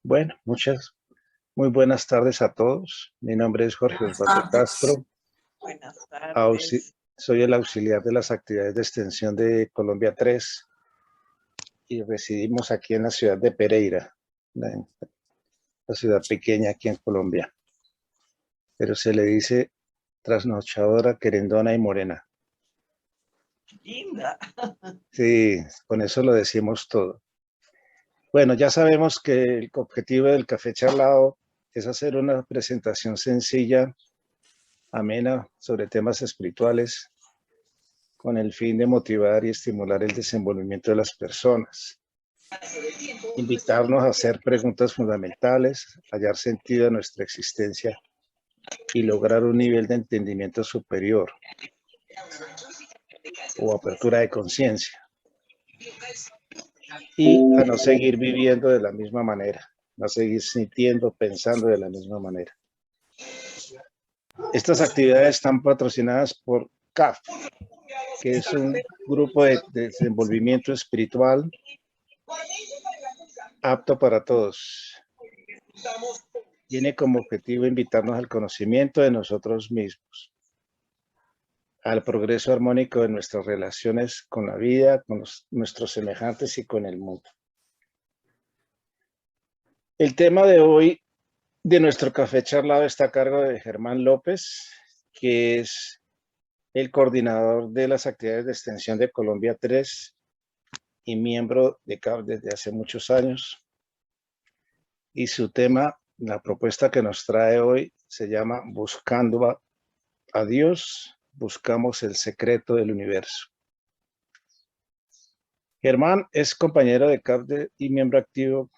Bueno, muy buenas tardes a todos. Mi nombre es Jorge Buenas Osvaldo tardes. Castro. Buenas Auxi- tardes. Soy el auxiliar de las actividades de extensión de Colombia 3 y residimos aquí en la ciudad de Pereira, la ciudad pequeña aquí en Colombia. Pero se le dice trasnochadora, querendona y morena. Linda. Sí, con eso lo decimos todo. Bueno, ya sabemos que el objetivo del café charlado es hacer una presentación sencilla, amena, sobre temas espirituales, con el fin de motivar y estimular el desenvolvimiento de las personas. Invitarnos a hacer preguntas fundamentales, hallar sentido a nuestra existencia y lograr un nivel de entendimiento superior o apertura de conciencia. Y a no seguir viviendo de la misma manera, no seguir sintiendo, pensando de la misma manera. Estas actividades están patrocinadas por CAF, que es un grupo de desenvolvimiento espiritual apto para todos. Tiene como objetivo invitarnos al conocimiento de nosotros mismos, al progreso armónico de nuestras relaciones con la vida, con nuestros semejantes y con el mundo. El tema de hoy de nuestro café charlado está a cargo de Germán López, que es el coordinador de las actividades de extensión de Colombia 3 y miembro de CAF desde hace muchos años. Y su tema, la propuesta que nos trae hoy, se llama Buscando a Dios, buscamos el secreto del universo. Germán es compañero de CAF y miembro activo,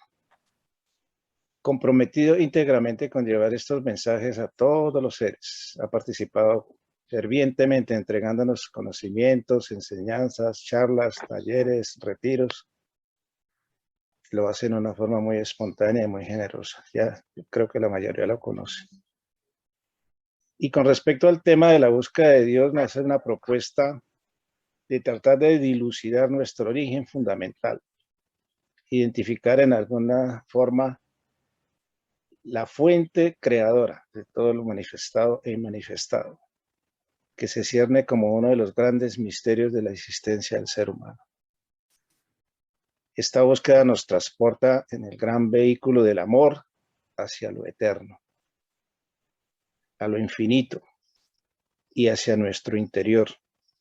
comprometido íntegramente con llevar estos mensajes a todos los seres. Ha participado fervientemente entregándonos conocimientos, enseñanzas, charlas, talleres, retiros. Lo hace de una forma muy espontánea y muy generosa. Ya creo que la mayoría lo conoce. Y con respecto al tema de la búsqueda de Dios, me hace una propuesta de tratar de dilucidar nuestro origen fundamental, identificar en alguna forma la fuente creadora de todo lo manifestado e inmanifestado, que se cierne como uno de los grandes misterios de la existencia del ser humano. Esta búsqueda nos transporta en el gran vehículo del amor hacia lo eterno, a lo infinito y hacia nuestro interior,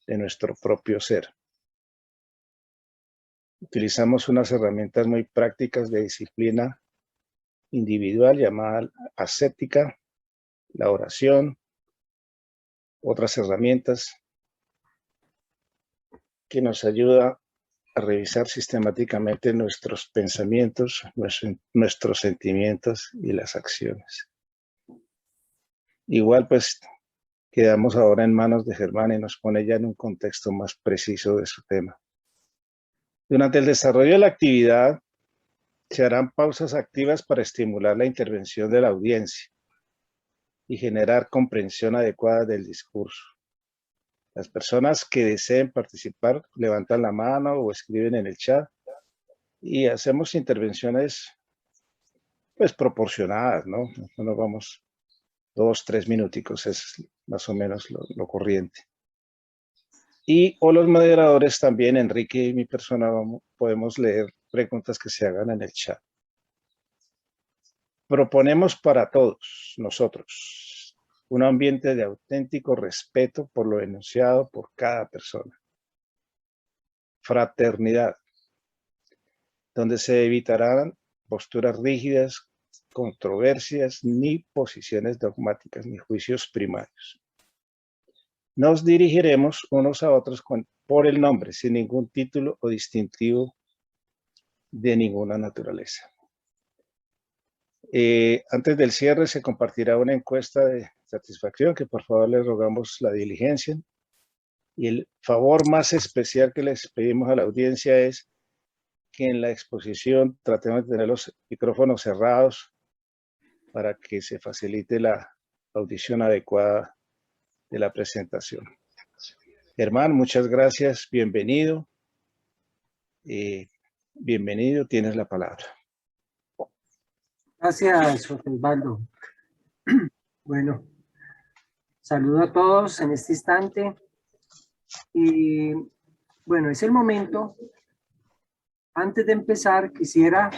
de nuestro propio ser. Utilizamos unas herramientas muy prácticas de disciplina individual llamada ascética, la oración, otras herramientas que nos ayuda a revisar sistemáticamente nuestros pensamientos, nuestros sentimientos y las acciones. Igual pues quedamos ahora en manos de Germán y nos pone ya en un contexto más preciso de su tema. Durante el desarrollo de la actividad se harán pausas activas para estimular la intervención de la audiencia y generar comprensión adecuada del discurso. Las personas que deseen participar levantan la mano o escriben en el chat y hacemos intervenciones pues proporcionadas, ¿no? No nos vamos 2, 3 minuticos, es más o menos lo corriente. Y o los moderadores también, Enrique y mi persona, podemos leer preguntas que se hagan en el chat. Proponemos para todos nosotros un ambiente de auténtico respeto por lo enunciado por cada persona. Fraternidad, donde se evitarán posturas rígidas, controversias, ni posiciones dogmáticas, ni juicios primarios. Nos dirigiremos unos a otros por el nombre, sin ningún título o distintivo de ninguna naturaleza. Antes del cierre se compartirá una encuesta de satisfacción que por favor les rogamos la diligencia. Y el favor más especial que les pedimos a la audiencia es que en la exposición tratemos de tener los micrófonos cerrados para que se facilite la audición adecuada de la presentación. Germán, muchas gracias, bienvenido. Bienvenido, tienes la palabra. Gracias, José Osvaldo. Bueno, saludo a todos en este instante. Y bueno, es el momento. Antes de empezar, quisiera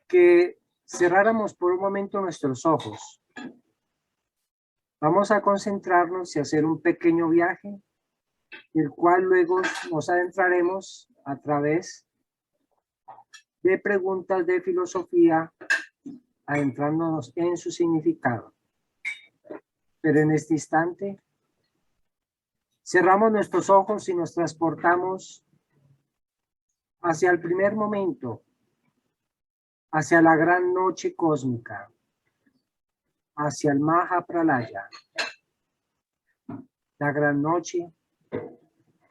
que cerráramos por un momento nuestros ojos. Vamos a concentrarnos y hacer un pequeño viaje, el cual luego nos adentraremos a través de preguntas de filosofía, adentrándonos en su significado. Pero en este instante, cerramos nuestros ojos y nos transportamos hacia el primer momento, hacia la gran noche cósmica, hacia el Mahapralaya, la gran noche,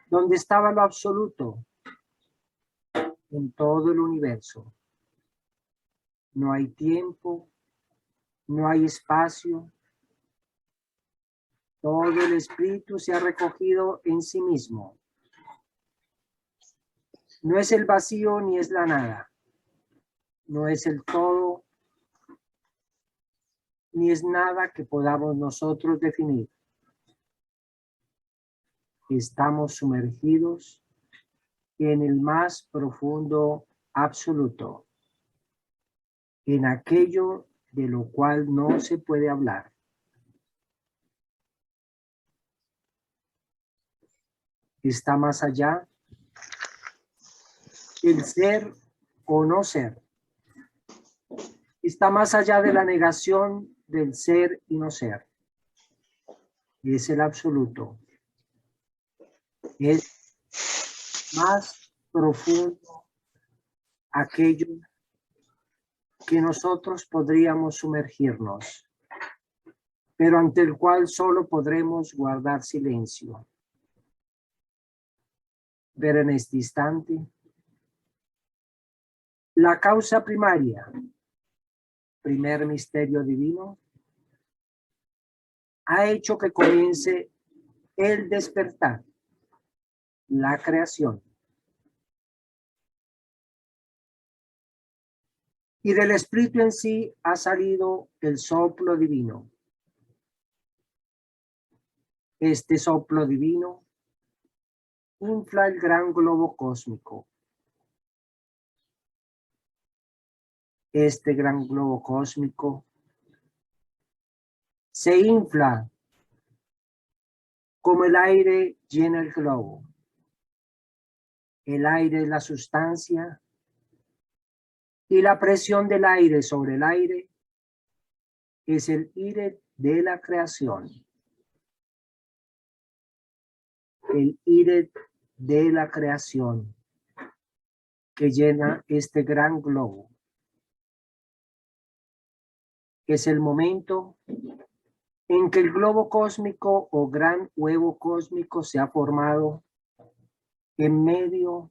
donde estaba lo absoluto en todo el universo. No hay tiempo, no hay espacio, todo el espíritu se ha recogido en sí mismo. No es el vacío ni es la nada, no es el todo, ni es nada que podamos nosotros definir. Estamos sumergidos en el más profundo absoluto, en aquello de lo cual no se puede hablar. Está más allá el ser o no ser. Está más allá de la negación del ser y no ser. Es el absoluto. Es más profundo aquello que nosotros podríamos sumergirnos, pero ante el cual solo podremos guardar silencio. Ver en este instante la causa primaria, primer misterio divino, ha hecho que comience el despertar, la creación. Y del espíritu en sí ha salido el soplo divino. Este soplo divino infla el gran globo cósmico. Este gran globo cósmico se infla como el aire llena el globo. El aire es la sustancia y la presión del aire sobre el aire es el aire de la creación. El aire de la creación que llena este gran globo. Es el momento en que el globo cósmico o gran huevo cósmico se ha formado en medio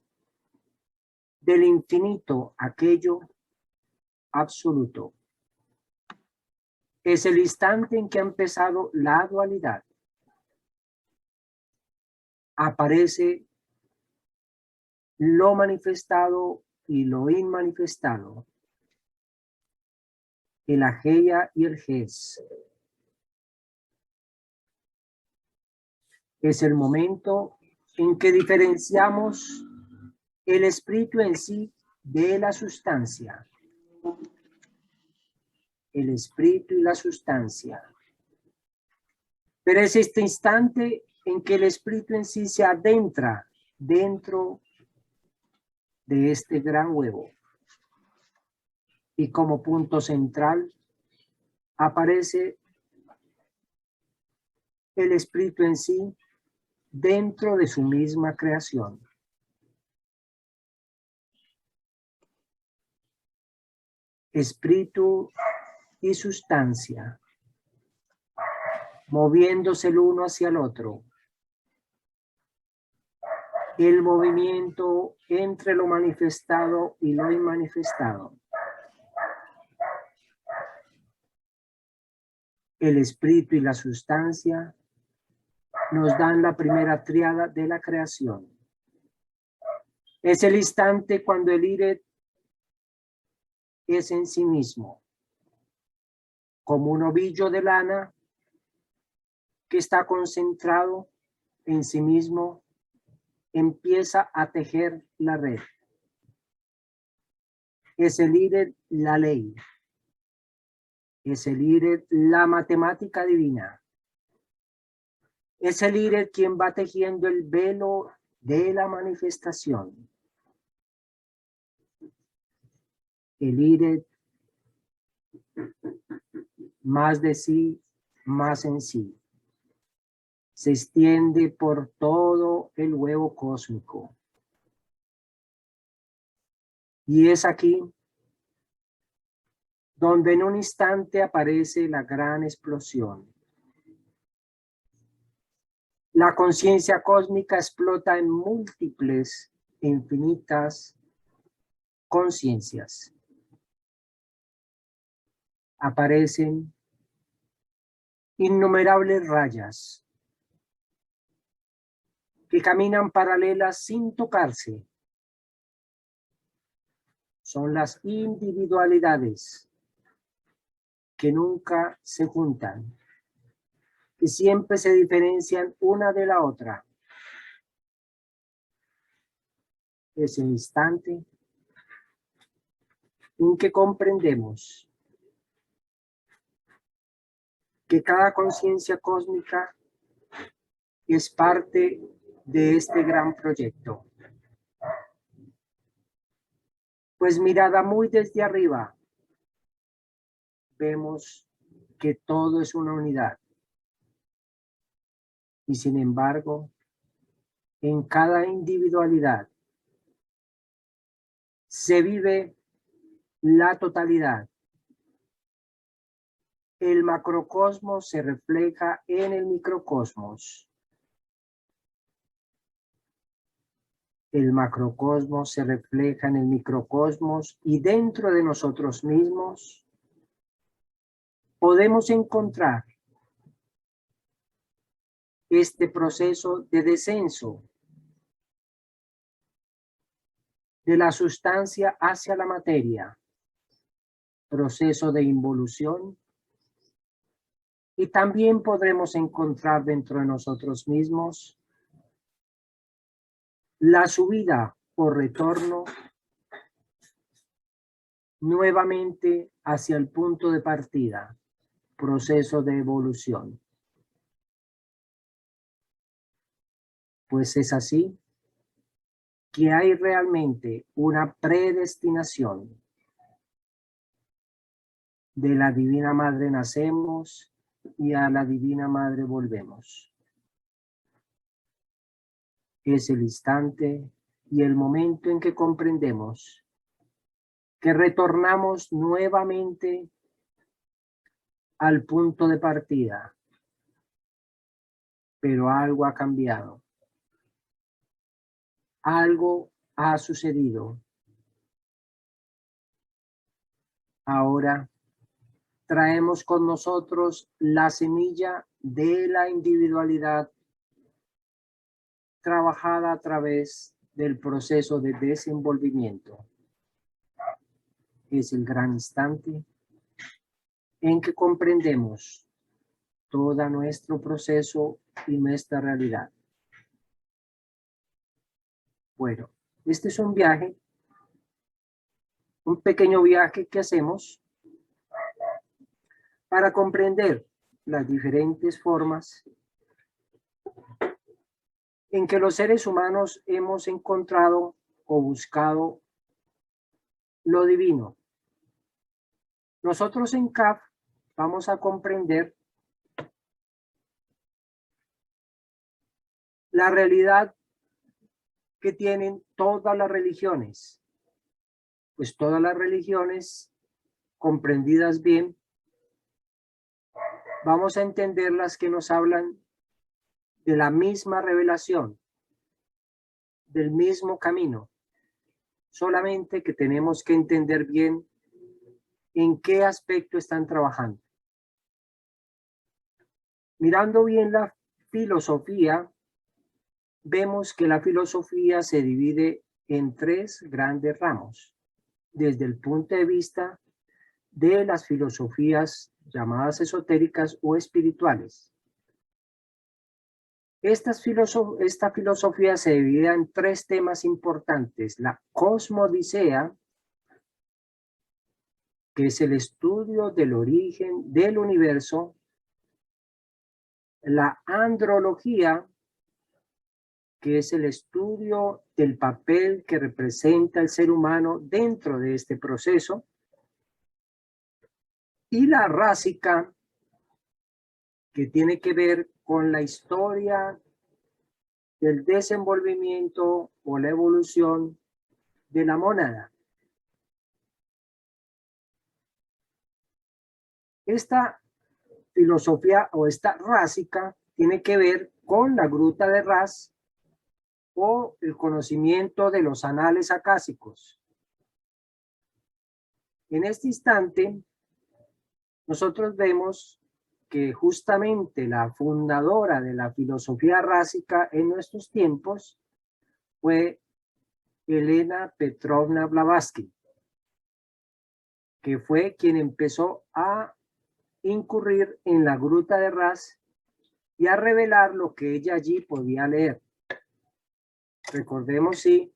del infinito, aquello absoluto. Es el instante en que ha empezado la dualidad. Aparece lo manifestado y lo inmanifestado, el Ageya y el Ges. Es el momento en que diferenciamos el espíritu en sí de la sustancia. El espíritu y la sustancia. Pero es este instante en que el espíritu en sí se adentra dentro de este gran huevo. Y como punto central aparece el espíritu en sí dentro de su misma creación. Espíritu y sustancia, moviéndose el uno hacia el otro. El movimiento entre lo manifestado y lo inmanifestado. El espíritu y la sustancia nos dan la primera tríada de la creación. Es el instante cuando el ire es en sí mismo. como un ovillo de lana que está concentrado en sí mismo, empieza a tejer la red. Es el líder la ley. Es el líder la matemática divina. Es el líder quien va tejiendo el velo de la manifestación. El líder más de sí, más en sí. Se extiende por todo el huevo cósmico. Y es aquí donde en un instante aparece la gran explosión. La conciencia cósmica explota en múltiples e infinitas conciencias. Aparecen innumerables rayas que caminan paralelas sin tocarse. Son las individualidades que nunca se juntan, que siempre se diferencian una de la otra. Es el instante en que comprendemos que cada conciencia cósmica es parte de este gran proyecto. Pues mirada muy desde arriba, vemos que todo es una unidad. Y sin embargo, en cada individualidad se vive la totalidad. El macrocosmos se refleja en el microcosmos. El macrocosmos se refleja en el microcosmos y dentro de nosotros mismos podemos encontrar este proceso de descenso de la sustancia hacia la materia, proceso de involución, y también podremos encontrar dentro de nosotros mismos la subida o retorno nuevamente hacia el punto de partida, proceso de evolución. Pues es así que hay realmente una predestinación. De la Divina Madre nacemos y a la Divina Madre volvemos. Es el instante y el momento en que comprendemos que retornamos nuevamente al punto de partida, pero algo ha cambiado. Algo ha sucedido. Ahora traemos con nosotros la semilla de la individualidad trabajada a través del proceso de desenvolvimiento. Es el gran instante en que comprendemos todo nuestro proceso y nuestra realidad. Bueno, este es un viaje, un pequeño viaje que hacemos para comprender las diferentes formas en que los seres humanos hemos encontrado o buscado lo divino. Nosotros en CAF vamos a comprender la realidad que tienen todas las religiones. Pues todas las religiones, comprendidas bien, vamos a entender las que nos hablan de la misma revelación, del mismo camino. Solamente que tenemos que entender bien en qué aspecto están trabajando. Mirando bien la filosofía, vemos que la filosofía se divide en tres grandes ramos, desde el punto de vista de las filosofías llamadas esotéricas o espirituales. Esta filosofía se divide en tres temas importantes: la cosmodicea, que es el estudio del origen del universo; la andrología, que es el estudio del papel que representa el ser humano dentro de este proceso; y la rásica, que tiene que ver con la historia del desenvolvimiento o la evolución de la mónada. Esta filosofía o esta rásica tiene que ver con la gruta de Ras o el conocimiento de los anales acásicos. En este instante, nosotros vemos que justamente la fundadora de la filosofía rásica en nuestros tiempos fue Elena Petrovna Blavatsky, que fue quien empezó a incurrir en la gruta de Ras y a revelar lo que ella allí podía leer. Recordemos, sí,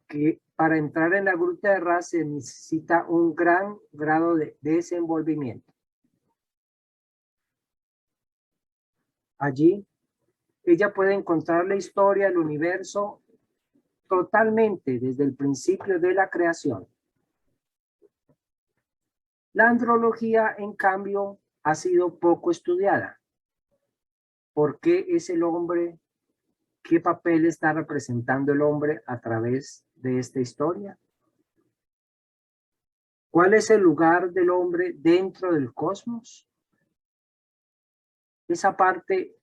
que para entrar en la gruta de Ras se necesita un gran grado de desenvolvimiento. Allí ella puede encontrar la historia del universo totalmente desde el principio de la creación. La andrología, en cambio, ha sido poco estudiada. ¿Por qué es el hombre? ¿Qué papel está representando el hombre a través de esta historia? ¿Cuál es el lugar del hombre dentro del cosmos? Esa parte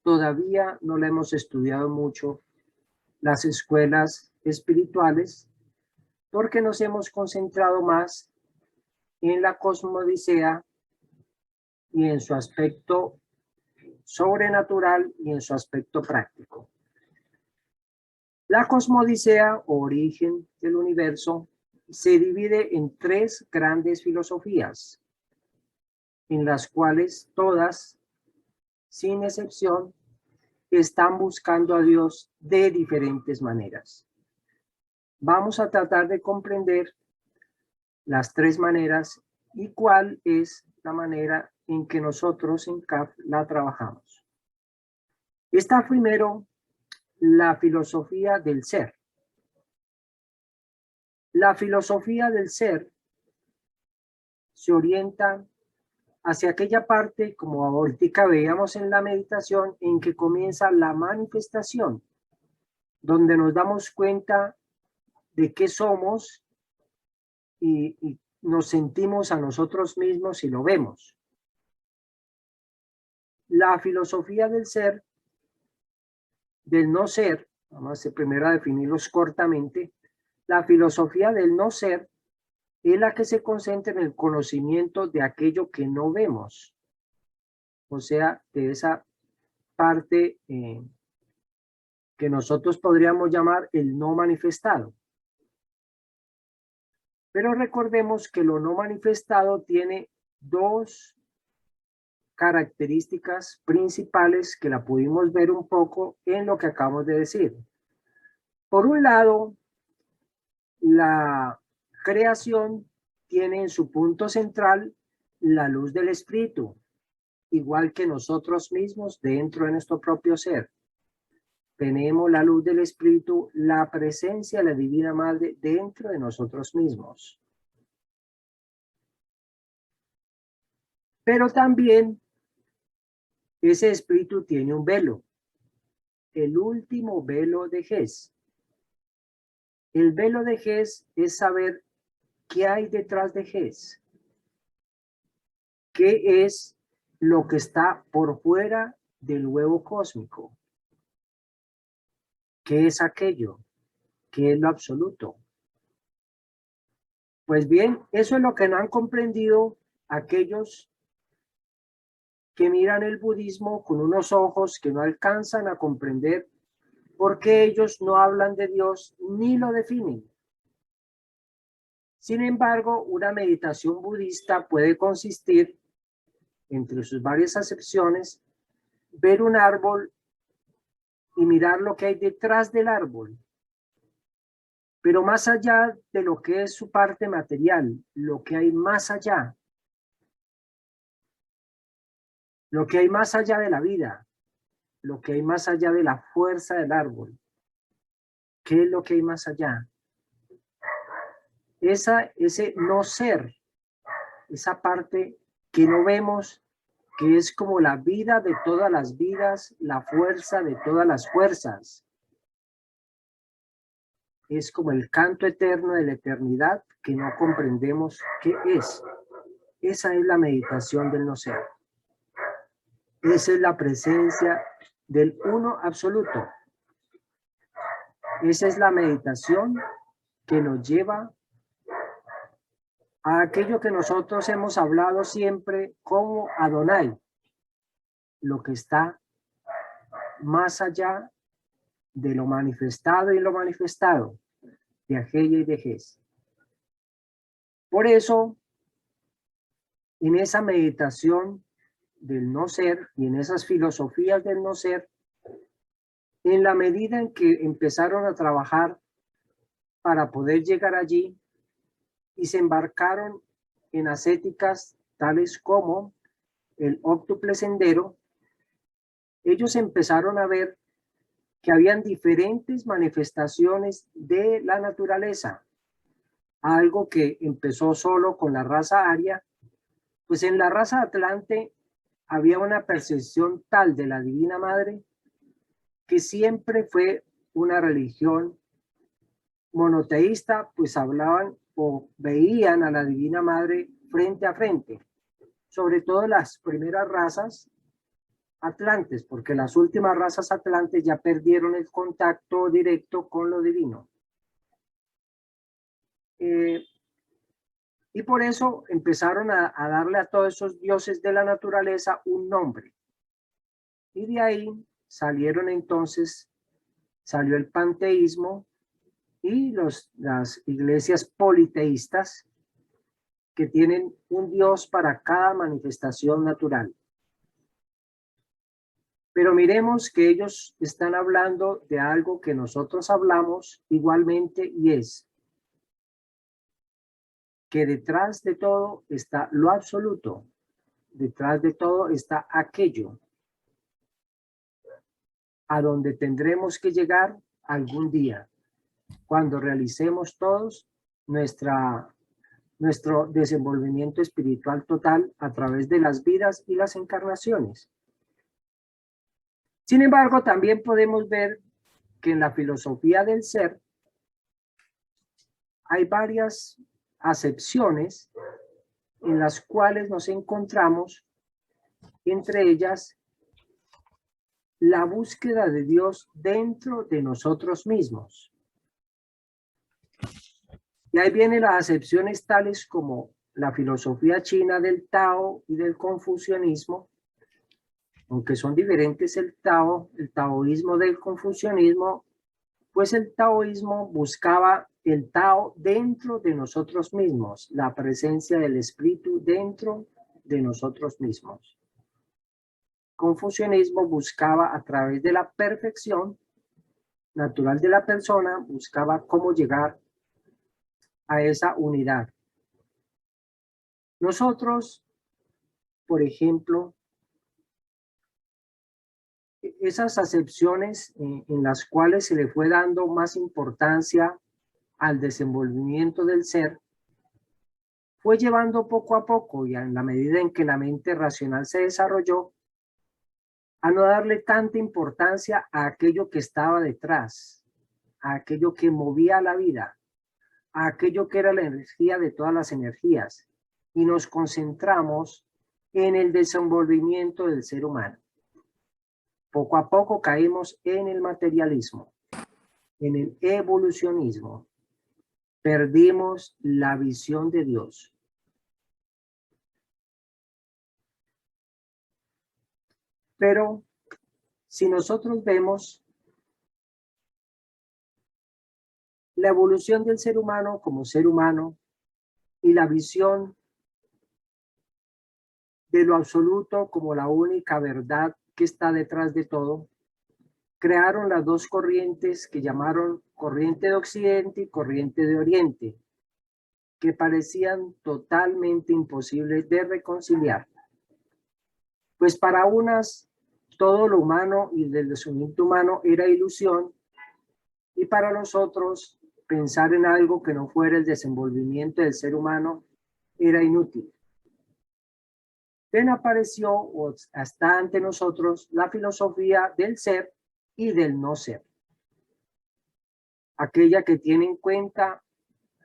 todavía no la hemos estudiado mucho las escuelas espirituales, porque nos hemos concentrado más en la cosmodicea y en su aspecto sobrenatural y en su aspecto práctico. La cosmodicea o origen del universo se divide en tres grandes filosofías, en las cuales todas, sin excepción, están buscando a Dios de diferentes maneras. Vamos a tratar de comprender las tres maneras y cuál es la manera en que nosotros en CAF la trabajamos. Está primero la filosofía del ser. La filosofía del ser se orienta hacia aquella parte, como ahorita veíamos en la meditación, en que comienza la manifestación, donde nos damos cuenta de qué somos y nos sentimos a nosotros mismos y lo vemos. La filosofía del ser, del no ser, vamos a primero a definirlos cortamente. La filosofía del no ser es la que se concentra en el conocimiento de aquello que no vemos, o sea, de esa parte que nosotros podríamos llamar el no manifestado. Pero recordemos que lo no manifestado tiene dos características principales que la pudimos ver un poco en lo que acabamos de decir. Por un lado, la creación tiene en su punto central la luz del espíritu, igual que nosotros mismos dentro de nuestro propio ser. Tenemos la luz del espíritu, la presencia de la Divina Madre dentro de nosotros mismos. Pero también ese espíritu tiene un velo, el último velo de Ges. El velo de Ges es saber qué hay detrás de Ges, qué es lo que está por fuera del huevo cósmico, qué es aquello, qué es lo absoluto. Pues bien, eso es lo que no han comprendido aquellos que miran el budismo con unos ojos que no alcanzan a comprender, porque ellos no hablan de Dios ni lo definen. Sin embargo, una meditación budista puede consistir, entre sus varias acepciones, ver un árbol y mirar lo que hay detrás del árbol, pero más allá de lo que es su parte material, lo que hay más allá, lo que hay más allá de la vida, lo que hay más allá de la fuerza del árbol. ¿Qué es lo que hay más allá? Ese no ser, esa parte que no vemos, que es como la vida de todas las vidas, la fuerza de todas las fuerzas. Es como el canto eterno de la eternidad que no comprendemos qué es. Esa es la meditación del no ser. Esa es la presencia del uno absoluto. Esa es la meditación que nos lleva a aquello que nosotros hemos hablado siempre como Adonai, lo que está más allá de lo manifestado y lo manifestado, de Ajeya y de Jes. Por eso, en esa meditación del no ser y en esas filosofías del no ser, en la medida en que empezaron a trabajar para poder llegar allí y se embarcaron en ascéticas tales como el óctuple sendero, ellos empezaron a ver que habían diferentes manifestaciones de la naturaleza, algo que empezó solo con la raza aria, pues en la raza atlante había una percepción tal de la Divina Madre que siempre fue una religión monoteísta, pues hablaban o veían a la Divina Madre frente a frente, sobre todo las primeras razas atlantes, porque las últimas razas atlantes ya perdieron el contacto directo con lo divino. Y por eso empezaron a darle a todos esos dioses de la naturaleza un nombre. Y de ahí salieron entonces, salió el panteísmo y las iglesias politeístas que tienen un dios para cada manifestación natural. Pero miremos que ellos están hablando de algo que nosotros hablamos igualmente y es que detrás de todo está lo absoluto, detrás de todo está aquello a donde tendremos que llegar algún día, cuando realicemos todos nuestro desenvolvimiento espiritual total a través de las vidas y las encarnaciones. Sin embargo, también podemos ver que en la filosofía del ser hay varias acepciones en las cuales nos encontramos, entre ellas la búsqueda de Dios dentro de nosotros mismos. Y ahí vienen las acepciones tales como la filosofía china del Tao y del confucianismo, aunque son diferentes el taoísmo del confucianismo, pues el taoísmo buscaba el Tao dentro de nosotros mismos, la presencia del espíritu dentro de nosotros mismos. Confucianismo buscaba a través de la perfección natural de la persona, buscaba cómo llegar a esa unidad. Nosotros, por ejemplo, esas acepciones en las cuales se le fue dando más importancia al desenvolvimiento del ser, fue llevando poco a poco y en la medida en que la mente racional se desarrolló, a no darle tanta importancia a aquello que estaba detrás, a aquello que movía la vida, a aquello que era la energía de todas las energías, y nos concentramos en el desenvolvimiento del ser humano. Poco a poco caímos en el materialismo, en el evolucionismo. Perdimos la visión de Dios. Pero si nosotros vemos la evolución del ser humano como ser humano, y la visión de lo absoluto como la única verdad que está detrás de todo, crearon las dos corrientes que llamaron corriente de Occidente y corriente de Oriente, que parecían totalmente imposibles de reconciliar. Pues para unas, todo lo humano y el descubrimiento humano era ilusión, y para los otros, pensar en algo que no fuera el desenvolvimiento del ser humano era inútil. Bien apareció, o hasta ante nosotros, la filosofía del ser y del no ser. Aquella que tiene en cuenta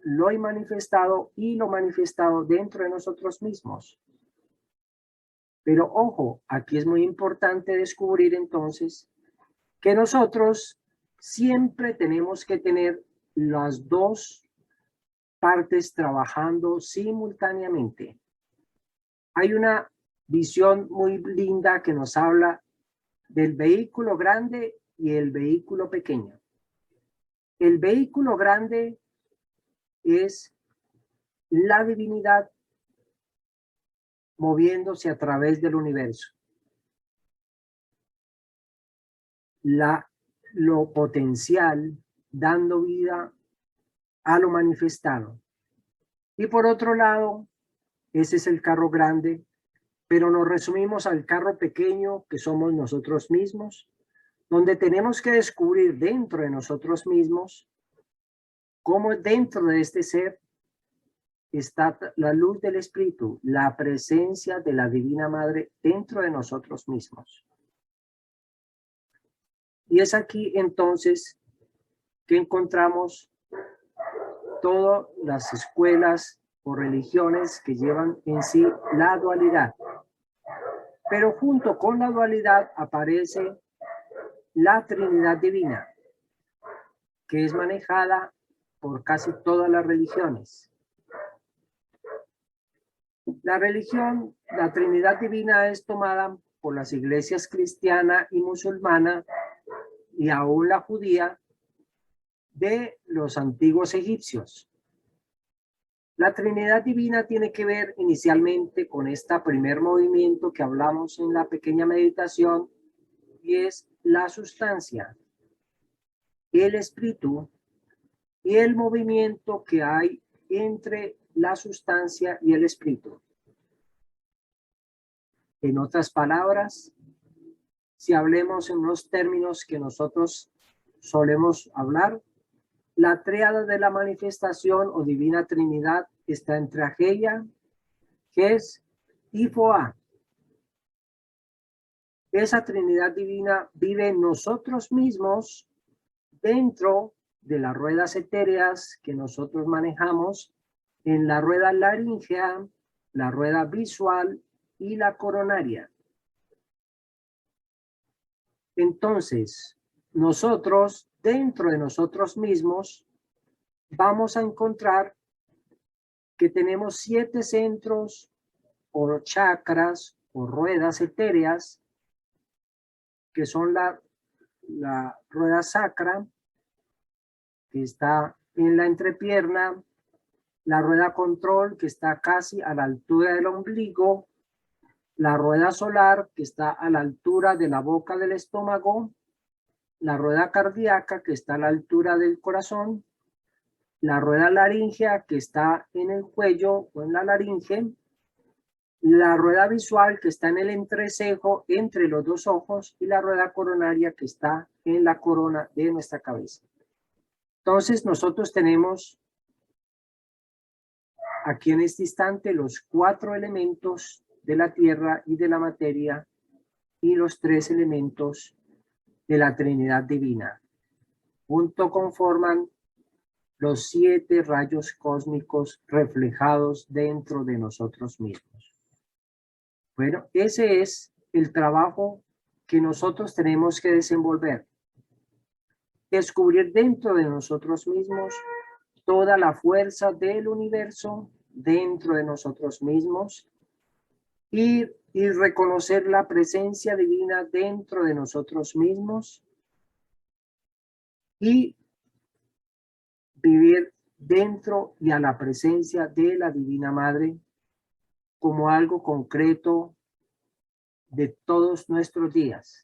lo manifestado y lo manifestado dentro de nosotros mismos. Pero ojo, aquí es muy importante descubrir entonces que nosotros siempre tenemos que tener las dos partes trabajando simultáneamente. Hay una visión muy linda que nos habla del vehículo grande y el vehículo pequeño. El vehículo grande es la divinidad moviéndose a través del universo. Lo potencial dando vida a lo manifestado. Y por otro lado, ese es el carro grande, pero nos resumimos al carro pequeño que somos nosotros mismos, donde tenemos que descubrir dentro de nosotros mismos cómo dentro de este ser está la luz del Espíritu, la presencia de la Divina Madre dentro de nosotros mismos. Y es aquí entonces que encontramos todas las escuelas o religiones que llevan en sí la dualidad. Pero junto con la dualidad aparece la Trinidad Divina, que es manejada por casi todas las religiones. La Trinidad Divina es tomada por las iglesias cristiana y musulmana y aún la judía de los antiguos egipcios. La Trinidad Divina tiene que ver inicialmente con este primer movimiento que hablamos en la pequeña meditación, y es la sustancia, el espíritu y el movimiento que hay entre la sustancia y el espíritu. En otras palabras, si hablemos en unos términos que nosotros solemos hablar, la tríada de la manifestación o divina Trinidad está entre Ageia, Ges y Foa. Esa Trinidad divina vive en nosotros mismos dentro de las ruedas etéreas que nosotros manejamos, en la rueda laríngea, la rueda visual y la coronaria. Entonces, nosotros, dentro de nosotros mismos, vamos a encontrar que tenemos 7 centros o chakras o ruedas etéreas, que son la rueda sacra, que está en la entrepierna, la rueda control, que está casi a la altura del ombligo, la rueda solar, que está a la altura de la boca del estómago, la rueda cardíaca, que está a la altura del corazón, la rueda laríngea, que está en el cuello o en la laringe, la rueda visual, que está en el entrecejo entre los dos ojos, y la rueda coronaria, que está en la corona de nuestra cabeza. Entonces nosotros tenemos aquí en este instante los 4 elementos de la tierra y de la materia y los 3 elementos de la Trinidad Divina. Junto conforman los 7 rayos cósmicos reflejados dentro de nosotros mismos. Bueno, ese es el trabajo que nosotros tenemos que desenvolver. Descubrir dentro de nosotros mismos toda la fuerza del universo dentro de nosotros mismos y reconocer la presencia divina dentro de nosotros mismos y vivir dentro y a la presencia de la Divina Madre como algo concreto de todos nuestros días,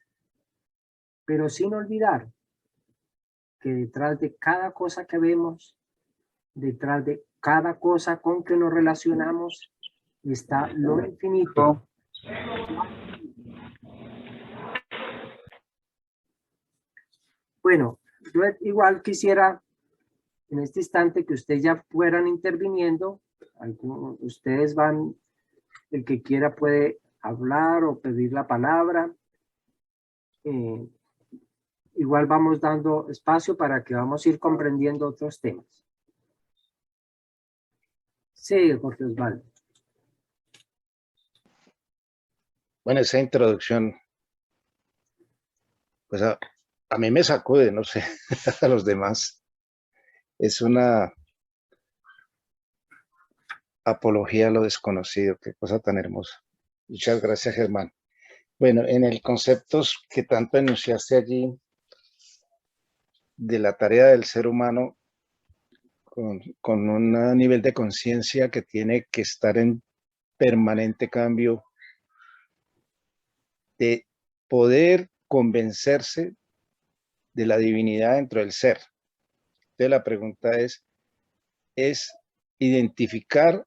pero sin olvidar que detrás de cada cosa que vemos, detrás de cada cosa con que nos relacionamos, está lo infinito. Bueno, yo igual quisiera en este instante que ustedes ya fueran interviniendo. Ustedes van, el que quiera puede hablar o pedir la palabra. Igual vamos dando espacio para que vamos a ir comprendiendo otros temas. Sí, Jorge Osvaldo. Bueno, esa introducción, pues a mí me sacude, no sé, a los demás. Es una apología a lo desconocido, qué cosa tan hermosa. Muchas gracias, Germán. Bueno, en el concepto que tanto enunciaste allí de la tarea del ser humano con un nivel de conciencia que tiene que estar en permanente cambio, de poder convencerse de la divinidad dentro del ser. Entonces la pregunta es identificarse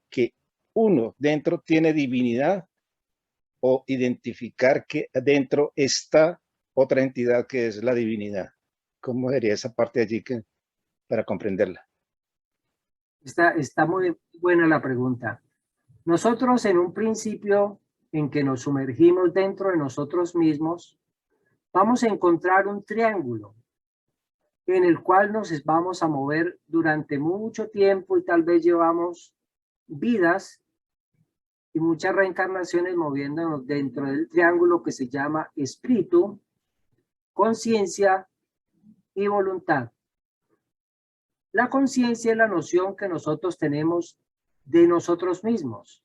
que uno dentro tiene divinidad o identificar que dentro está otra entidad que es la divinidad. ¿Cómo sería esa parte allí para comprenderla? Está muy buena la pregunta. Nosotros en un principio en que nos sumergimos dentro de nosotros mismos, vamos a encontrar un triángulo en el cual nos vamos a mover durante mucho tiempo y tal vez llevamos vidas y muchas reencarnaciones moviéndonos dentro del triángulo que se llama espíritu, conciencia y voluntad. La conciencia es la noción que nosotros tenemos de nosotros mismos.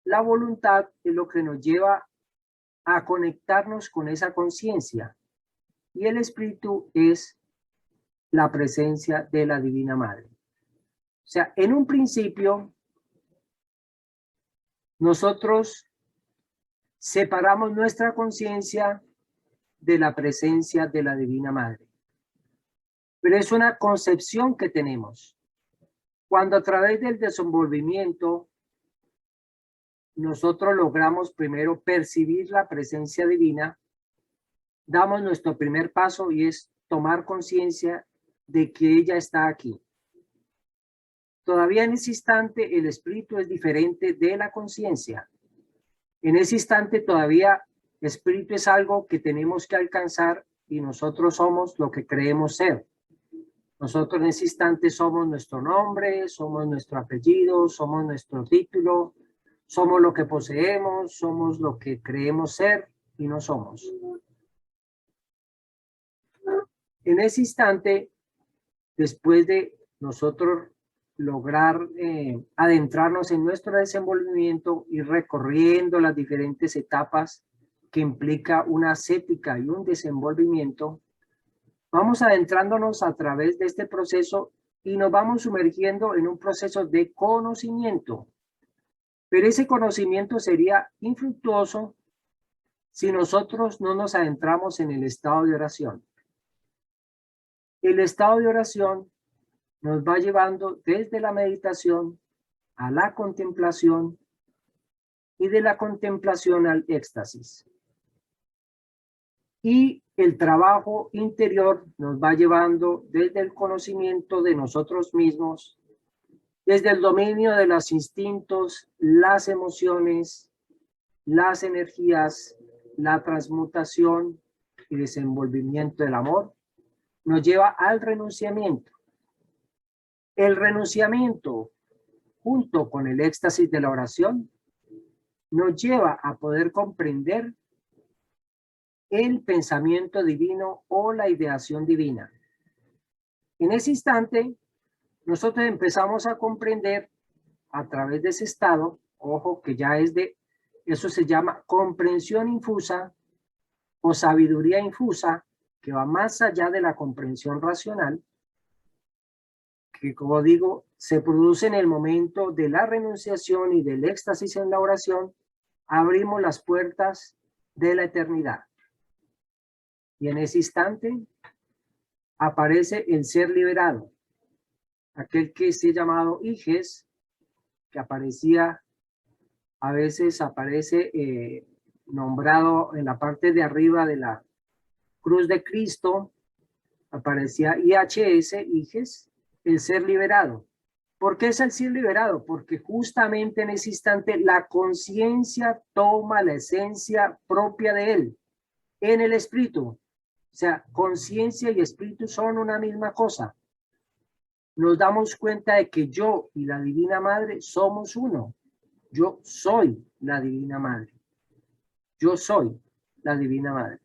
La voluntad es lo que nos lleva a conectarnos con esa conciencia. Y el espíritu es la presencia de la Divina Madre. O sea, en un principio, nosotros separamos nuestra conciencia de la presencia de la Divina Madre. Pero es una concepción que tenemos. Cuando a través del desenvolvimiento nosotros logramos primero percibir la presencia divina, damos nuestro primer paso y es tomar conciencia de que ella está aquí. Todavía en ese instante el espíritu es diferente de la conciencia. En ese instante todavía el espíritu es algo que tenemos que alcanzar y nosotros somos lo que creemos ser. Nosotros en ese instante somos nuestro nombre, somos nuestro apellido, somos nuestro título, somos lo que poseemos, somos lo que creemos ser y no somos. En ese instante, después de nosotros lograr adentrarnos en nuestro desenvolvimiento y recorriendo las diferentes etapas que implica una ascética y un desenvolvimiento, vamos adentrándonos a través de este proceso y nos vamos sumergiendo en un proceso de conocimiento. Pero ese conocimiento sería infructuoso si nosotros no nos adentramos en el estado de oración. El estado de oración nos va llevando desde la meditación a la contemplación y de la contemplación al éxtasis. Y el trabajo interior nos va llevando desde el conocimiento de nosotros mismos, desde el dominio de los instintos, las emociones, las energías, la transmutación y desenvolvimiento del amor, nos lleva al renunciamiento. El renunciamiento, junto con el éxtasis de la oración, nos lleva a poder comprender el pensamiento divino o la ideación divina. En ese instante, nosotros empezamos a comprender a través de ese estado, ojo que ya es de, eso se llama comprensión infusa o sabiduría infusa, que va más allá de la comprensión racional, que como digo, se produce en el momento de la renunciación y del éxtasis en la oración, abrimos las puertas de la eternidad. Y en ese instante aparece el ser liberado, aquel que se ha llamado Hijes, que aparecía, a veces aparece nombrado en la parte de arriba de la cruz de Cristo, aparecía IHS, Hijes, el ser liberado. ¿Por qué es el ser liberado? Porque justamente en ese instante la conciencia toma la esencia propia de él, en el espíritu. O sea, conciencia y espíritu son una misma cosa. Nos damos cuenta de que yo y la Divina Madre somos uno. Yo soy la Divina Madre. Yo soy la Divina Madre.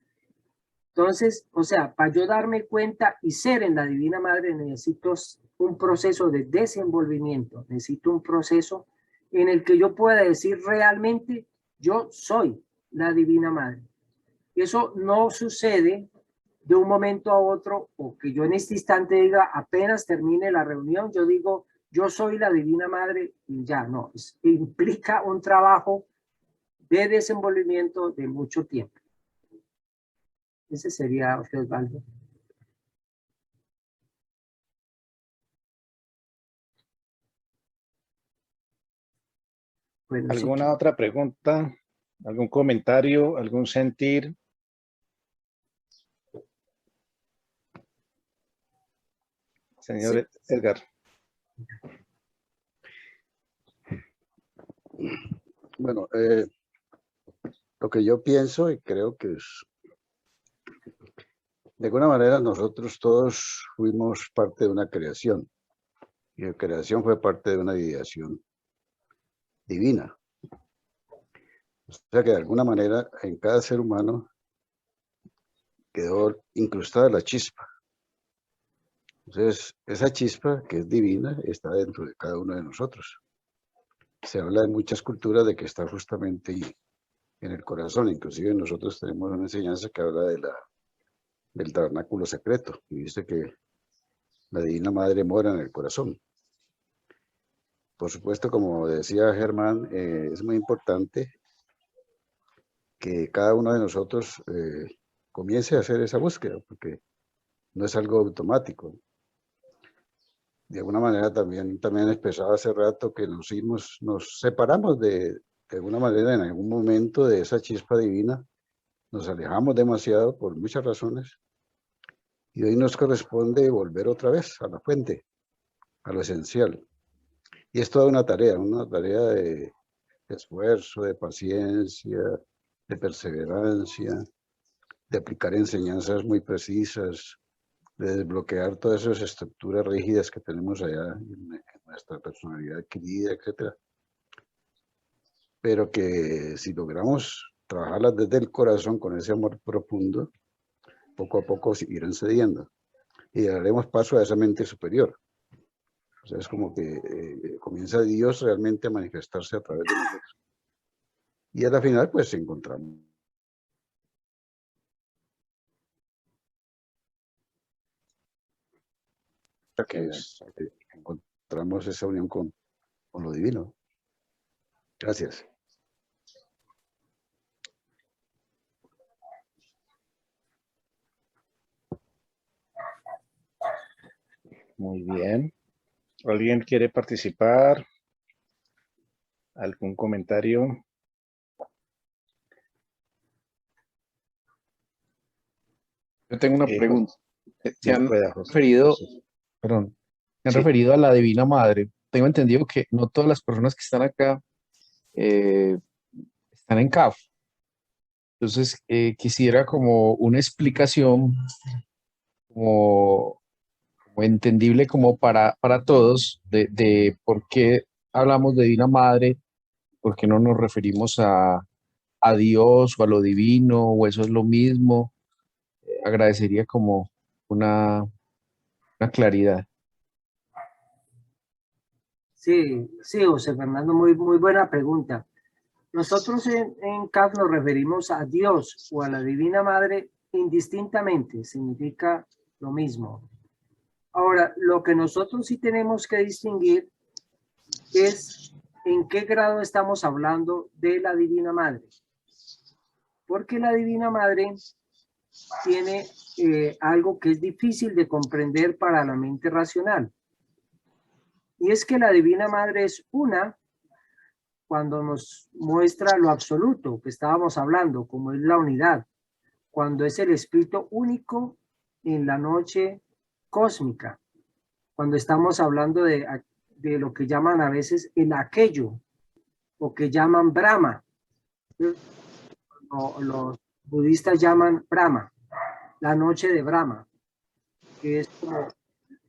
Entonces, o sea, para yo darme cuenta y ser en la Divina Madre, necesito un proceso de desenvolvimiento, necesito un proceso en el que yo pueda decir realmente, yo soy la Divina Madre. Eso no sucede de un momento a otro, o que yo en este instante diga, apenas termine la reunión, yo digo, yo soy la Divina Madre, y ya, no, implica un trabajo de desenvolvimiento de mucho tiempo. Ese sería, Osvaldo. Bueno, ¿Alguna otra pregunta? ¿Algún comentario? ¿Algún sentir? Señor Edgar. Bueno, lo que yo pienso y creo que es, de alguna manera nosotros todos fuimos parte de una creación y la creación fue parte de una ideación divina. O sea que de alguna manera en cada ser humano quedó incrustada la chispa. Entonces, esa chispa que es divina está dentro de cada uno de nosotros. Se habla en muchas culturas de que está justamente ahí, en el corazón. Inclusive nosotros tenemos una enseñanza que habla de del tabernáculo secreto. Y dice que la Divina Madre mora en el corazón. Por supuesto, como decía Germán, es muy importante que cada uno de nosotros comience a hacer esa búsqueda, porque no es algo automático. De alguna manera también expresaba hace rato que nos separamos de alguna manera en algún momento de esa chispa divina, nos alejamos demasiado por muchas razones y hoy nos corresponde volver otra vez a la fuente, a lo esencial. Y es toda una tarea de esfuerzo, de paciencia, de perseverancia, de aplicar enseñanzas muy precisas, de desbloquear todas esas estructuras rígidas que tenemos allá en nuestra personalidad adquirida, etc. Pero que si logramos trabajarlas desde el corazón con ese amor profundo, poco a poco irán cediendo y daremos paso a esa mente superior. O sea, es como que comienza Dios realmente a manifestarse a través de nosotros. Y a la final, pues, encontramos. Que encontramos esa unión con lo divino. Gracias. Muy bien. ¿Alguien quiere participar? ¿Algún comentario? Yo tengo una pregunta. Se han referido a la Divina Madre. Tengo entendido que no todas las personas que están acá están en CAF. Entonces, quisiera como una explicación como entendible como para todos de por qué hablamos de Divina Madre, por qué no nos referimos a Dios o a lo divino, o eso es lo mismo. Agradecería como una claridad. Sí, José Fernando, muy buena pregunta. Nosotros en CAF nos referimos a Dios o a la Divina Madre indistintamente, significa lo mismo. Ahora, lo que nosotros sí tenemos que distinguir es en qué grado estamos hablando de la Divina Madre. Porque la Divina Madre tiene algo que es difícil de comprender para la mente racional. Y es que la Divina Madre es una cuando nos muestra lo absoluto que estábamos hablando, como es la unidad, cuando es el Espíritu único en la noche cósmica, cuando estamos hablando de lo que llaman a veces el aquello, o que llaman Brahma. Los budistas llaman Brahma, la noche de Brahma, que es como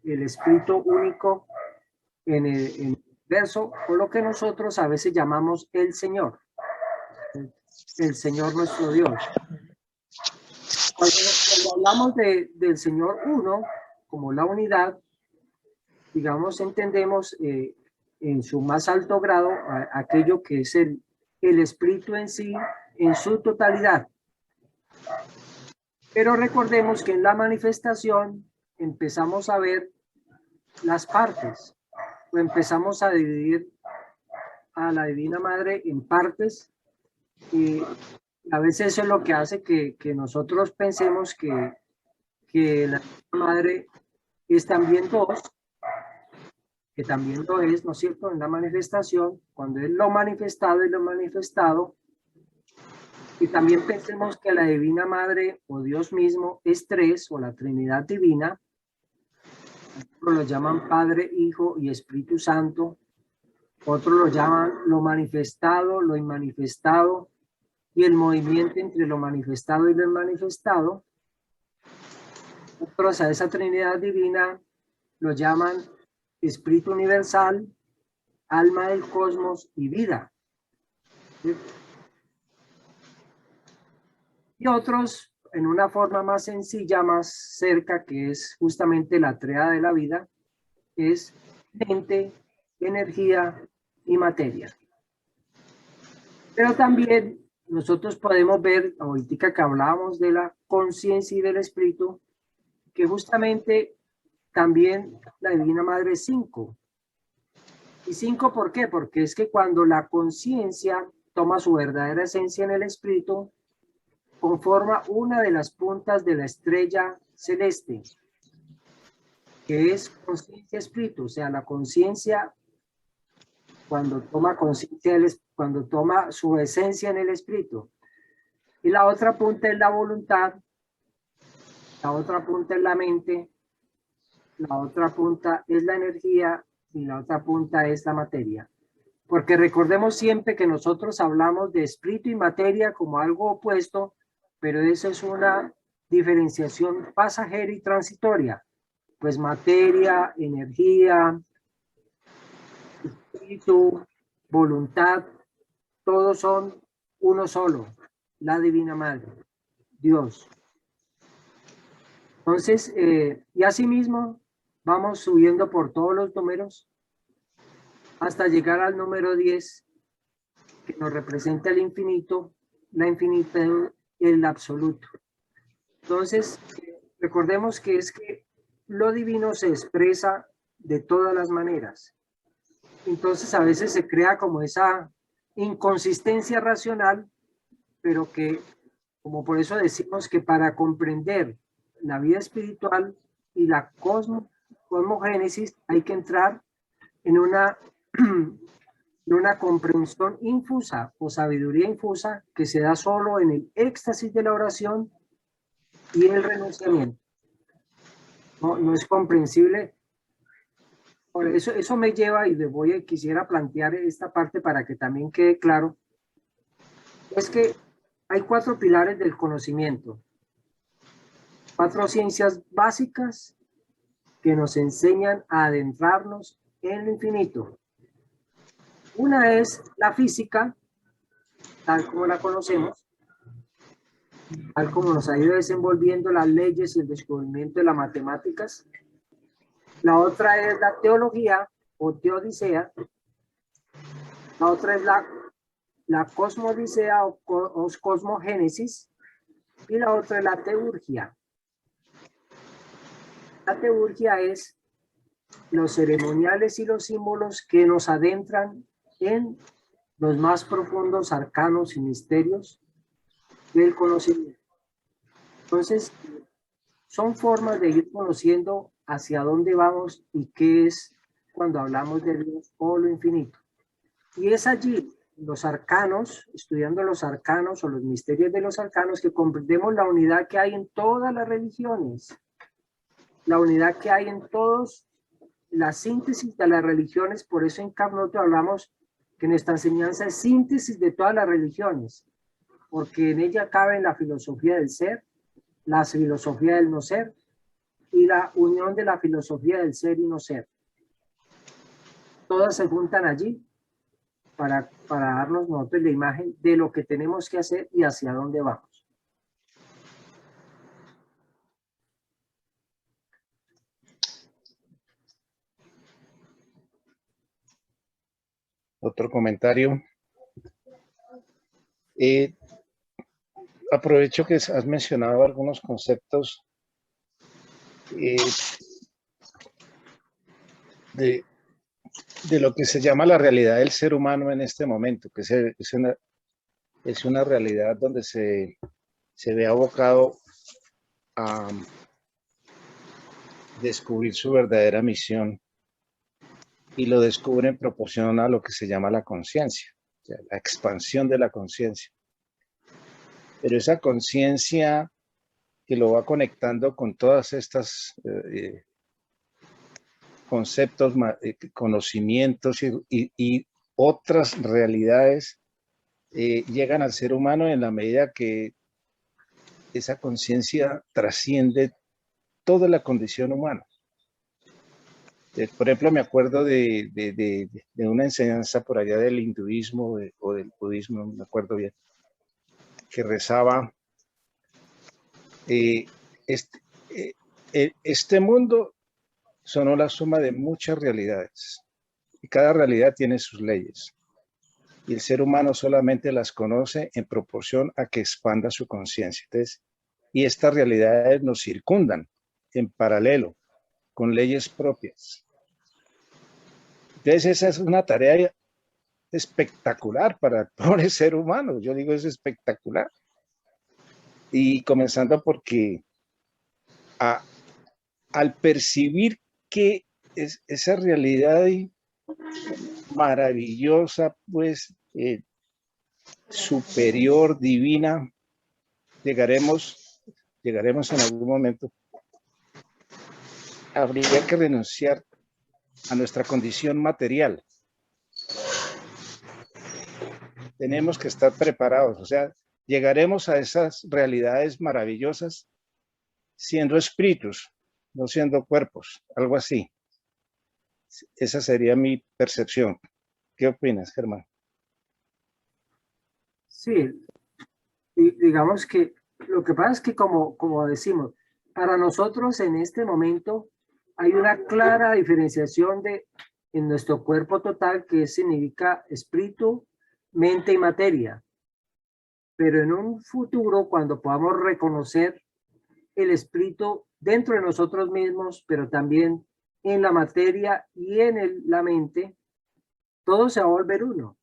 el Espíritu único en el verso, o lo que nosotros a veces llamamos el Señor nuestro Dios. Cuando hablamos del Señor uno, como la unidad, digamos, entendemos en su más alto grado aquello que es el Espíritu en sí, en su totalidad. Pero recordemos que en la manifestación empezamos a ver las partes, o empezamos a dividir a la Divina Madre en partes, y a veces eso es lo que hace que nosotros pensemos que la Divina Madre es también dos, que también lo es, ¿no es cierto?, en la manifestación, cuando es lo manifestado y lo manifestado. Y también pensemos que la Divina Madre o Dios mismo es tres, o la Trinidad Divina. Otros lo llaman Padre, Hijo y Espíritu Santo. Otros lo llaman lo manifestado, lo inmanifestado y el movimiento entre lo manifestado y lo inmanifestado. Otros a esa Trinidad Divina lo llaman Espíritu Universal, Alma del Cosmos y Vida. ¿Sí? Y otros, en una forma más sencilla, más cerca, que es justamente la tríada de la vida, es mente, energía y materia. Pero también nosotros podemos ver, ahorita que hablábamos de la conciencia y del espíritu, que justamente también la Divina Madre es 5. ¿Y 5 por qué? Porque es que cuando la conciencia toma su verdadera esencia en el espíritu, conforma una de las puntas de la estrella celeste, que es conciencia espíritu, o sea, la conciencia cuando toma conciencia, cuando toma su esencia en el espíritu. Y la otra punta es la voluntad, la otra punta es la mente, la otra punta es la energía y la otra punta es la materia. Porque recordemos siempre que nosotros hablamos de espíritu y materia como algo opuesto, pero eso es una diferenciación pasajera y transitoria. Pues materia, energía, espíritu, voluntad, todos son uno solo, la Divina Madre, Dios. Entonces, y asimismo, vamos subiendo por todos los números hasta llegar al número 10, que nos representa el infinito, la infinitud, el absoluto. Entonces, recordemos que es que lo divino se expresa de todas las maneras. Entonces, a veces se crea como esa inconsistencia racional, pero que, como por eso decimos que para comprender la vida espiritual y la cosmogénesis hay que entrar en una comprensión infusa o sabiduría infusa que se da solo en el éxtasis de la oración y el renunciamiento. No es comprensible. Por eso me lleva, y quisiera plantear esta parte para que también quede claro, es que hay 4 pilares del conocimiento, 4 ciencias básicas que nos enseñan a adentrarnos en lo infinito. Una es la física, tal como la conocemos, tal como nos ha ido desenvolviendo las leyes y el descubrimiento de las matemáticas. La otra es la teología o teodicea. La otra es la cosmodicea o cosmogénesis. Y la otra es la teurgia. La teurgia es los ceremoniales y los símbolos que nos adentran en los más profundos arcanos y misterios del conocimiento. Entonces, son formas de ir conociendo hacia dónde vamos y qué es cuando hablamos de Dios o lo infinito. Y es allí, los arcanos, estudiando los arcanos o los misterios de los arcanos, que comprendemos la unidad que hay en todas las religiones, la unidad que hay en todos, la síntesis de las religiones. Por eso en Carnoto hablamos que nuestra enseñanza es síntesis de todas las religiones, porque en ella cabe la filosofía del ser, la filosofía del no ser y la unión de la filosofía del ser y no ser. Todas se juntan allí para darnos nosotros la imagen de lo que tenemos que hacer y hacia dónde vamos. Otro comentario. Aprovecho que has mencionado algunos conceptos de lo que se llama la realidad del ser humano en este momento, que es una realidad donde se ve abocado a descubrir su verdadera misión, y lo descubre en proporción a lo que se llama la conciencia, o sea, la expansión de la conciencia. Pero esa conciencia que lo va conectando con todas estas conceptos, conocimientos y otras realidades, llegan al ser humano en la medida que esa conciencia trasciende toda la condición humana. Por ejemplo, me acuerdo de una enseñanza por allá del hinduismo o del budismo, no me acuerdo bien, que rezaba, este mundo son la suma de muchas realidades y cada realidad tiene sus leyes, y el ser humano solamente las conoce en proporción a que expanda su conciencia. Entonces, y estas realidades nos circundan en paralelo con leyes propias. Entonces, esa es una tarea espectacular para el pobre ser humano. Yo digo, es espectacular. Y comenzando porque al percibir que esa realidad maravillosa, pues, superior, divina, llegaremos en algún momento. Habría que renunciar a nuestra condición material. Tenemos que estar preparados, o sea, llegaremos a esas realidades maravillosas siendo espíritus, no siendo cuerpos, algo así. Esa sería mi percepción. ¿Qué opinas, Germán? Sí, digamos que lo que pasa es que como decimos, para nosotros en este momento hay una clara diferenciación en nuestro cuerpo total, que significa espíritu, mente y materia. Pero en un futuro, cuando podamos reconocer el espíritu dentro de nosotros mismos, pero también en la materia y en la mente, todo se va a volver uno. O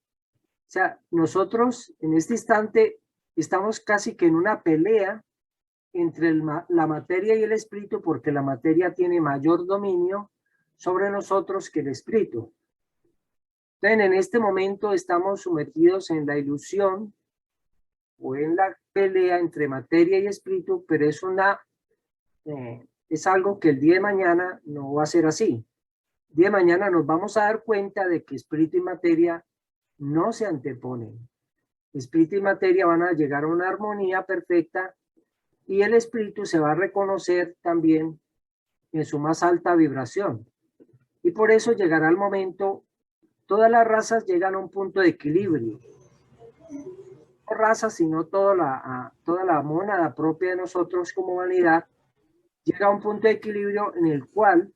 sea, nosotros en este instante estamos casi que en una pelea entre la materia y el espíritu, porque la materia tiene mayor dominio sobre nosotros que el espíritu. Entonces, en este momento estamos sumergidos en la ilusión o en la pelea entre materia y espíritu, pero es algo que el día de mañana no va a ser así. El día de mañana nos vamos a dar cuenta de que espíritu y materia no se anteponen. Espíritu y materia van a llegar a una armonía perfecta, y el espíritu se va a reconocer también en su más alta vibración. Y por eso llegará el momento, todas las razas llegan a un punto de equilibrio. No razas, sino toda la mónada propia de nosotros como humanidad llega a un punto de equilibrio en el cual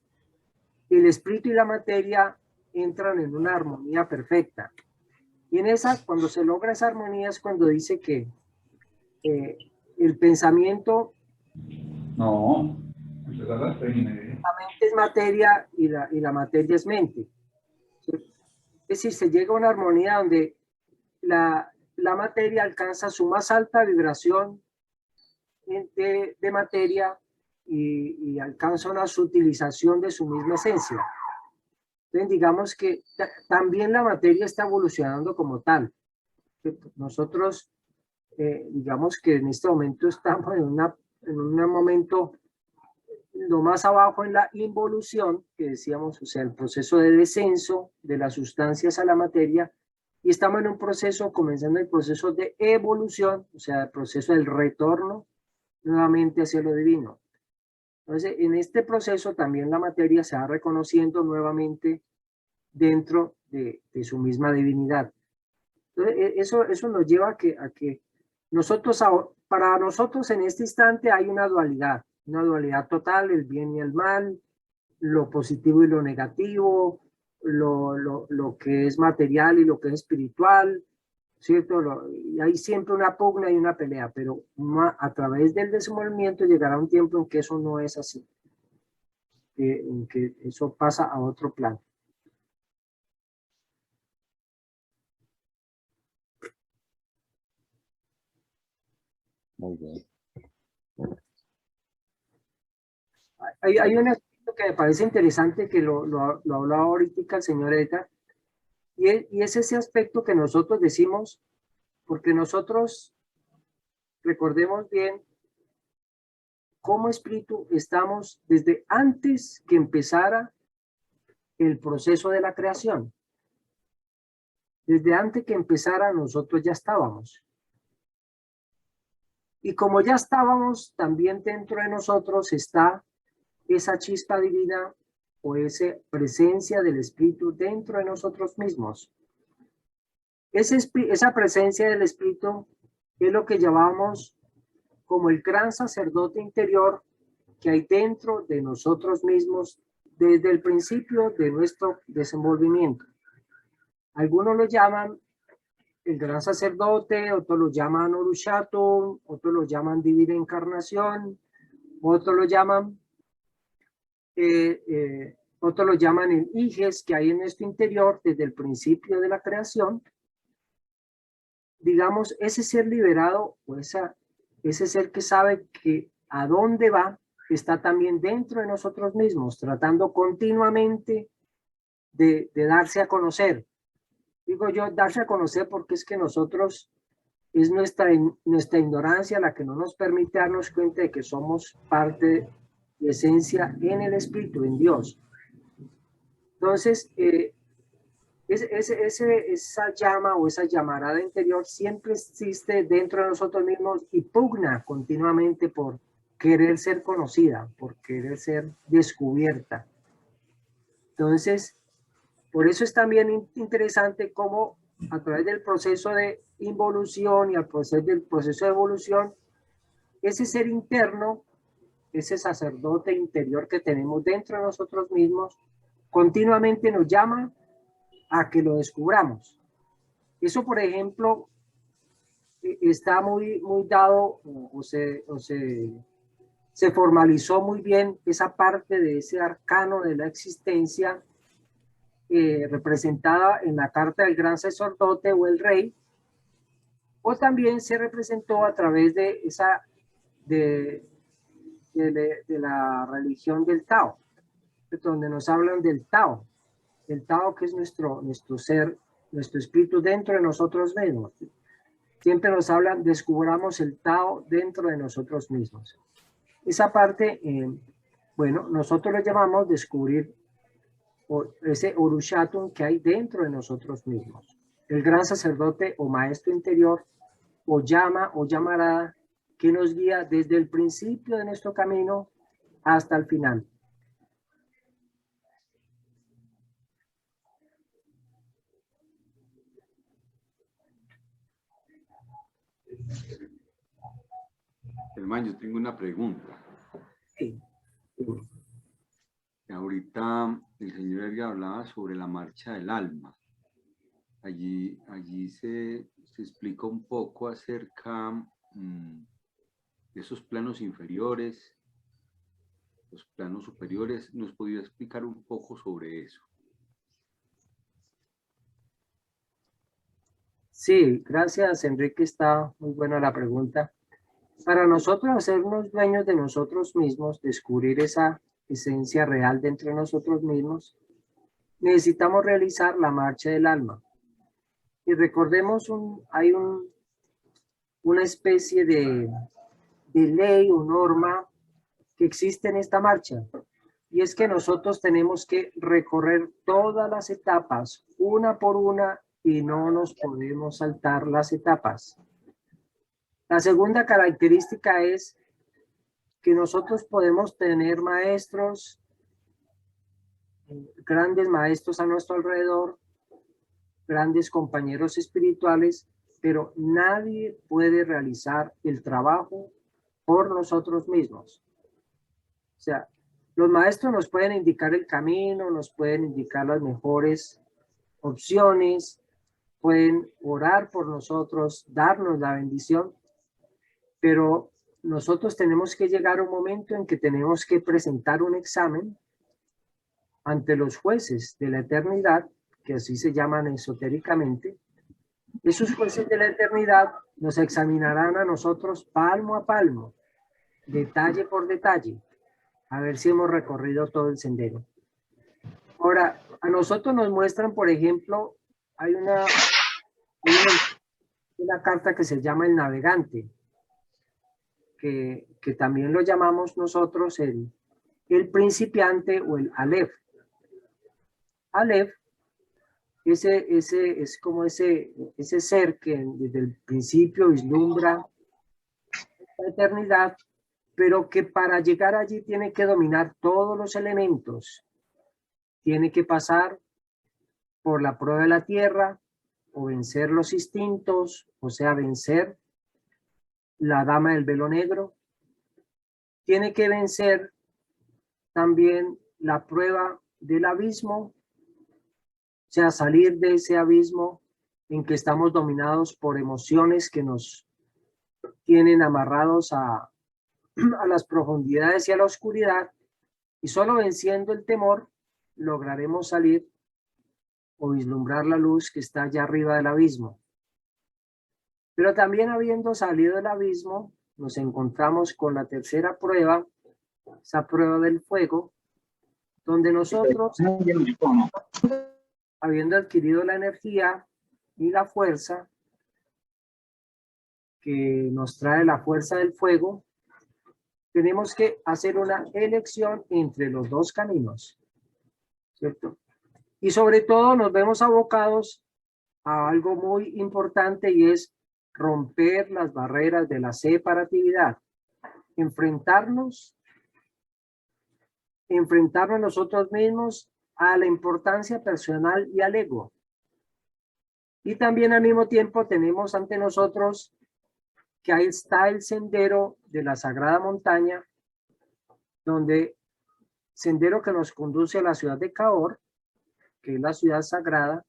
el espíritu y la materia entran en una armonía perfecta. Y en esa, cuando se logra esa armonía, es cuando dice que el pensamiento No. la mente es materia y la materia es mente. ¿Sí? Es decir, se llega a una armonía donde la materia alcanza su más alta vibración de materia y alcanza una sutilización de su misma esencia. Entonces, digamos que también la materia está evolucionando como tal. Nosotros, digamos que en este momento estamos en un momento lo más abajo en la involución, que decíamos, o sea, el proceso de descenso de las sustancias a la materia, y estamos en un proceso, comenzando el proceso de evolución, o sea, el proceso del retorno nuevamente hacia lo divino. Entonces, en este proceso también la materia se va reconociendo nuevamente dentro de su misma divinidad. Entonces, eso nos lleva a que nosotros, para nosotros en este instante hay una dualidad total, el bien y el mal, lo positivo y lo negativo, lo que es material y lo que es espiritual, ¿cierto? Y hay siempre una pugna y una pelea, pero a través del desenvolvimiento llegará un tiempo en que eso no es así, en que eso pasa a otro plano. Muy bien. Hay un aspecto que me parece interesante que lo hablaba ahorita el señor Edgar, y es ese aspecto que nosotros decimos, porque nosotros, recordemos bien, como espíritu estamos desde antes que empezara el proceso de la creación. Desde antes que empezara nosotros ya estábamos. Y como ya estábamos, también dentro de nosotros está esa chispa divina o esa presencia del espíritu dentro de nosotros mismos. Esa presencia del espíritu es lo que llamamos como el gran sacerdote interior que hay dentro de nosotros mismos desde el principio de nuestro desenvolvimiento. Algunos lo llaman el gran sacerdote, otros lo llaman Orushatum, otros lo llaman divina encarnación, otros lo llaman el Iges que hay en nuestro interior desde el principio de la creación. Digamos, ese ser liberado o ese ser que sabe que a dónde va, está también dentro de nosotros mismos, tratando continuamente de darse a conocer. Digo yo, darse a conocer porque es que nosotros, es nuestra ignorancia la que no nos permite darnos cuenta de que somos parte de esencia en el Espíritu, en Dios. Entonces, esa llama o esa llamarada interior siempre existe dentro de nosotros mismos y pugna continuamente por querer ser conocida, por querer ser descubierta. Entonces, por eso es también interesante cómo a través del proceso de involución y al del proceso de evolución, ese ser interno, ese sacerdote interior que tenemos dentro de nosotros mismos, continuamente nos llama a que lo descubramos. Eso, por ejemplo, está muy dado o se formalizó muy bien esa parte de ese arcano de la existencia representada en la carta del gran sacerdote o el rey, o también se representó a través de la religión del Tao, donde nos hablan del Tao, el Tao que es nuestro ser, nuestro espíritu dentro de nosotros mismos. Siempre nos hablan, descubramos el Tao dentro de nosotros mismos. Esa parte, bueno, nosotros lo llamamos descubrir ese Orushatum que hay dentro de nosotros mismos. El gran sacerdote o maestro interior o llama o llamará que nos guía desde el principio de nuestro camino hasta el final. Hermano, yo tengo una pregunta. Sí. Ahorita el señor Edgar hablaba sobre la marcha del alma. Allí se explica un poco acerca esos planos inferiores, los planos superiores. ¿Nos podría explicar un poco sobre eso? Sí, gracias, Enrique. Está muy buena la pregunta. Para nosotros hacernos dueños de nosotros mismos, descubrir esa esencia real dentro de nosotros mismos, necesitamos realizar la marcha del alma. Y recordemos, hay una especie de ley o norma que existe en esta marcha. Y es que nosotros tenemos que recorrer todas las etapas, una por una, y no nos podemos saltar las etapas. La segunda característica es que nosotros podemos tener maestros, grandes maestros a nuestro alrededor, grandes compañeros espirituales, pero nadie puede realizar el trabajo por nosotros mismos. O sea, los maestros nos pueden indicar el camino, nos pueden indicar las mejores opciones, pueden orar por nosotros, darnos la bendición, pero nosotros tenemos que llegar a un momento en que tenemos que presentar un examen ante los jueces de la eternidad, que así se llaman esotéricamente. Esos jueces de la eternidad nos examinarán a nosotros palmo a palmo, detalle por detalle, a ver si hemos recorrido todo el sendero. Ahora, a nosotros nos muestran, por ejemplo, hay una carta que se llama el navegante, que también lo llamamos nosotros el principiante o el Aleph. Aleph es como ese ser que desde el principio vislumbra la eternidad, pero que para llegar allí tiene que dominar todos los elementos. Tiene que pasar por la prueba de la tierra, o vencer los instintos, o sea, vencer la dama del velo negro. Tiene que vencer también la prueba del abismo, o sea, salir de ese abismo en que estamos dominados por emociones que nos tienen amarrados a las profundidades y a la oscuridad, y solo venciendo el temor lograremos salir o vislumbrar la luz que está allá arriba del abismo. Pero también habiendo salido del abismo, nos encontramos con la tercera prueba, esa prueba del fuego, donde nosotros, habiendo adquirido la energía y la fuerza que nos trae la fuerza del fuego, tenemos que hacer una elección entre los dos caminos, ¿cierto? Y sobre todo nos vemos abocados a algo muy importante, y es romper las barreras de la separatividad, enfrentarnos nosotros mismos a la importancia personal y al ego. Y también al mismo tiempo tenemos ante nosotros que ahí está el sendero de la Sagrada Montaña, sendero que nos conduce a la ciudad de Caor, que es la ciudad sagrada,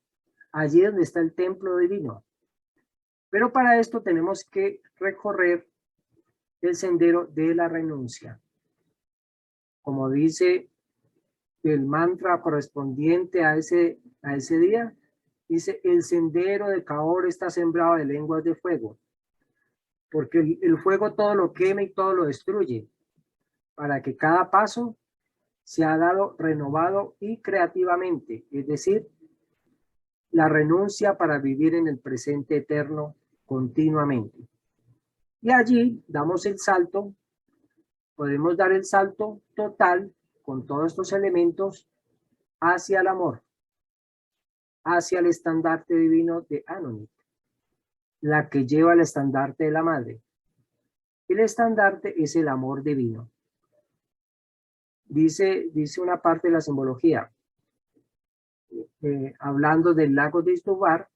allí donde está el templo divino. Pero para esto tenemos que recorrer el sendero de la renuncia. Como dice el mantra correspondiente a ese día, dice: el sendero de Caor está sembrado de lenguas de fuego, porque el fuego todo lo quema y todo lo destruye, para que cada paso sea dado renovado y creativamente, es decir, la renuncia para vivir en el presente eterno continuamente. Y allí damos el salto, podemos dar el salto total con todos estos elementos hacia el amor, hacia el estandarte divino de Anunit, la que lleva el estandarte de la madre. El estandarte es el amor divino. Dice una parte de la simbología, hablando del lago de Istubar,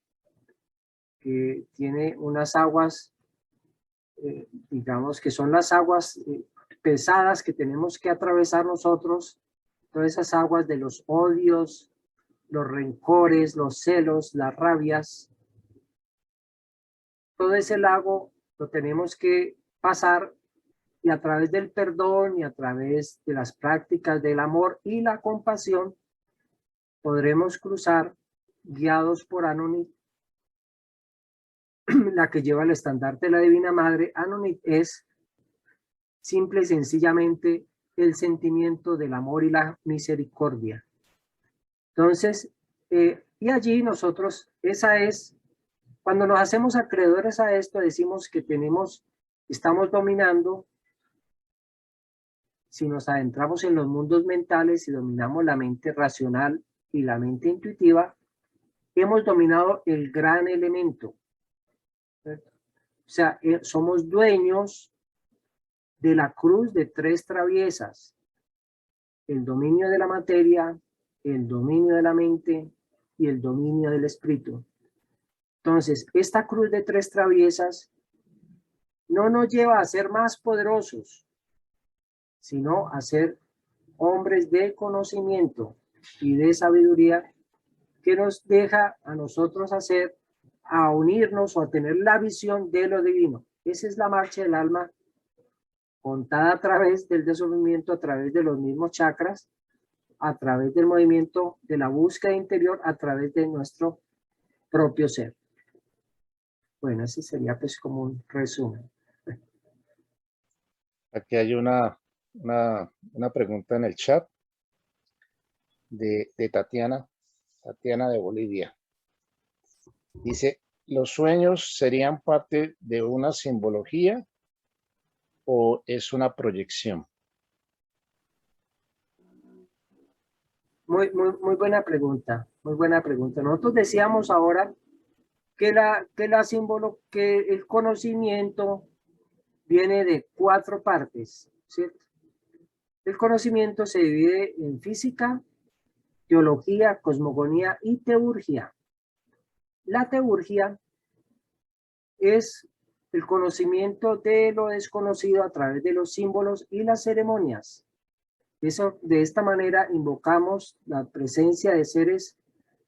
que tiene unas aguas, digamos que son las aguas pesadas que tenemos que atravesar nosotros, todas esas aguas de los odios, los rencores, los celos, las rabias. Todo ese lago lo tenemos que pasar y a través del perdón y a través de las prácticas del amor y la compasión podremos cruzar guiados por Anunit, la que lleva el estandarte de la Divina Madre. Anunit es simple y sencillamente el sentimiento del amor y la misericordia. Entonces, y allí nosotros, esa es, cuando nos hacemos acreedores a esto, decimos que estamos dominando. Si nos adentramos en los mundos mentales y dominamos la mente racional y la mente intuitiva, hemos dominado el gran elemento. ¿Cierto? O sea, somos dueños de la cruz de 3 traviesas: el dominio de la materia, el dominio de la mente y el dominio del espíritu. Entonces, esta cruz de 3 traviesas no nos lleva a ser más poderosos, sino a ser hombres de conocimiento y de sabiduría, que nos deja a nosotros a unirnos o a tener la visión de lo divino. Esa es la marcha del alma, contada a través del desenvolvimiento, a través de los mismos chakras, a través del movimiento de la búsqueda interior, a través de nuestro propio ser. Bueno, ese sería pues como un resumen. Aquí hay una pregunta en el chat de Tatiana de Bolivia. Dice, ¿los sueños serían parte de una simbología o es una proyección? Muy buena pregunta, muy buena pregunta. Nosotros decíamos ahora que el conocimiento viene de 4 partes, ¿cierto? El conocimiento se divide en física, teología, cosmogonía y teurgia. La teurgia es el conocimiento de lo desconocido a través de los símbolos y las ceremonias. De esta manera invocamos la presencia de seres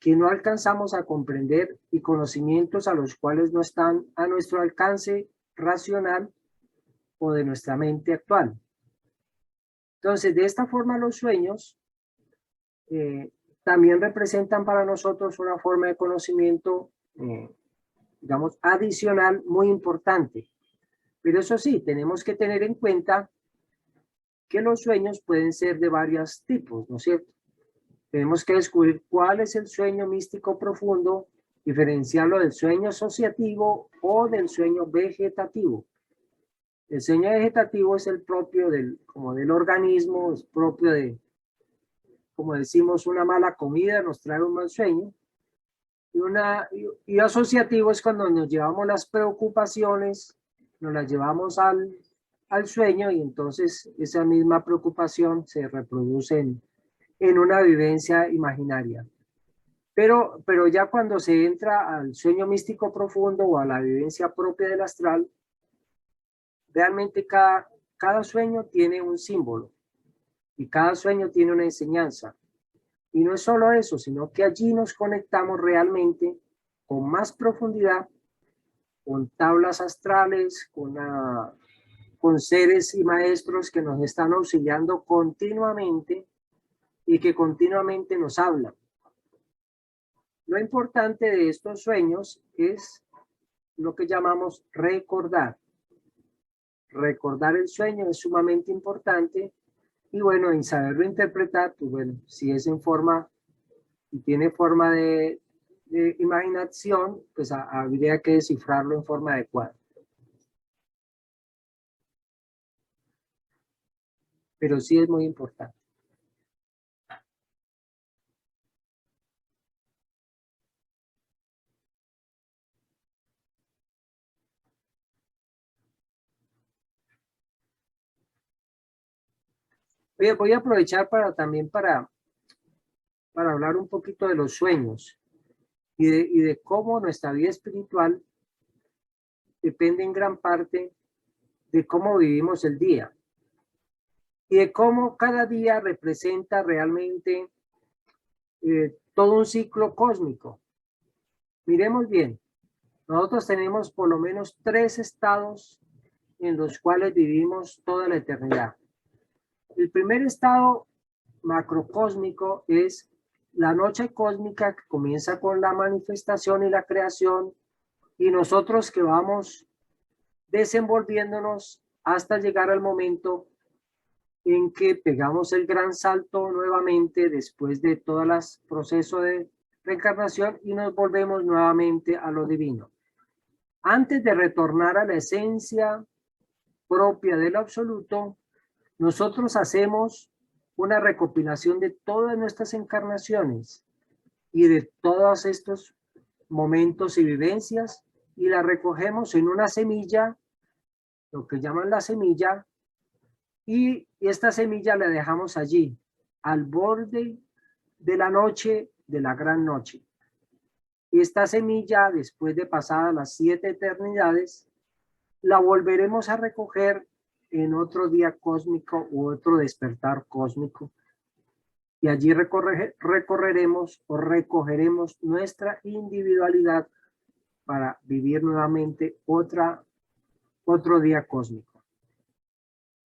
que no alcanzamos a comprender y conocimientos a los cuales no están a nuestro alcance racional o de nuestra mente actual. Entonces, de esta forma los sueños también representan para nosotros una forma de conocimiento, digamos, adicional muy importante. Pero eso sí, tenemos que tener en cuenta que los sueños pueden ser de varios tipos, ¿no es cierto? Tenemos que descubrir cuál es el sueño místico profundo, diferenciarlo del sueño asociativo o del sueño vegetativo. El sueño vegetativo es el propio del organismo, es propio de, como decimos, una mala comida nos trae un mal sueño. Y asociativo es cuando nos llevamos las preocupaciones, nos las llevamos al sueño, y entonces esa misma preocupación se reproduce en una vivencia imaginaria. Pero ya cuando se entra al sueño místico profundo o a la vivencia propia del astral, realmente cada sueño tiene un símbolo y cada sueño tiene una enseñanza. Y no es solo eso, sino que allí nos conectamos realmente con más profundidad, con tablas astrales, con seres y maestros que nos están auxiliando continuamente y que continuamente nos hablan. Lo importante de estos sueños es lo que llamamos recordar. Recordar el sueño es sumamente importante, y bueno, en saberlo interpretar, pues bueno, si es en forma y tiene forma de imaginación, pues habría que descifrarlo en forma adecuada. Pero sí es muy importante. Voy a aprovechar también para hablar un poquito de los sueños y de cómo nuestra vida espiritual depende en gran parte de cómo vivimos el día y de cómo cada día representa realmente todo un ciclo cósmico. Miremos bien, nosotros tenemos por lo menos 3 estados en los cuales vivimos toda la eternidad. El primer estado macrocósmico es la noche cósmica, que comienza con la manifestación y la creación, y nosotros que vamos desenvolviéndonos hasta llegar al momento en que pegamos el gran salto nuevamente después de todo el proceso de reencarnación y nos volvemos nuevamente a lo divino. Antes de retornar a la esencia propia del absoluto, nosotros hacemos una recopilación de todas nuestras encarnaciones y de todos estos momentos y vivencias, y la recogemos en una semilla, lo que llaman la semilla, y esta semilla la dejamos allí, al borde de la noche, de la gran noche. Y esta semilla, después de pasadas las 7 eternidades, la volveremos a recoger en otro día cósmico u otro despertar cósmico. Y allí recorreremos o recogeremos nuestra individualidad para vivir nuevamente otro día cósmico.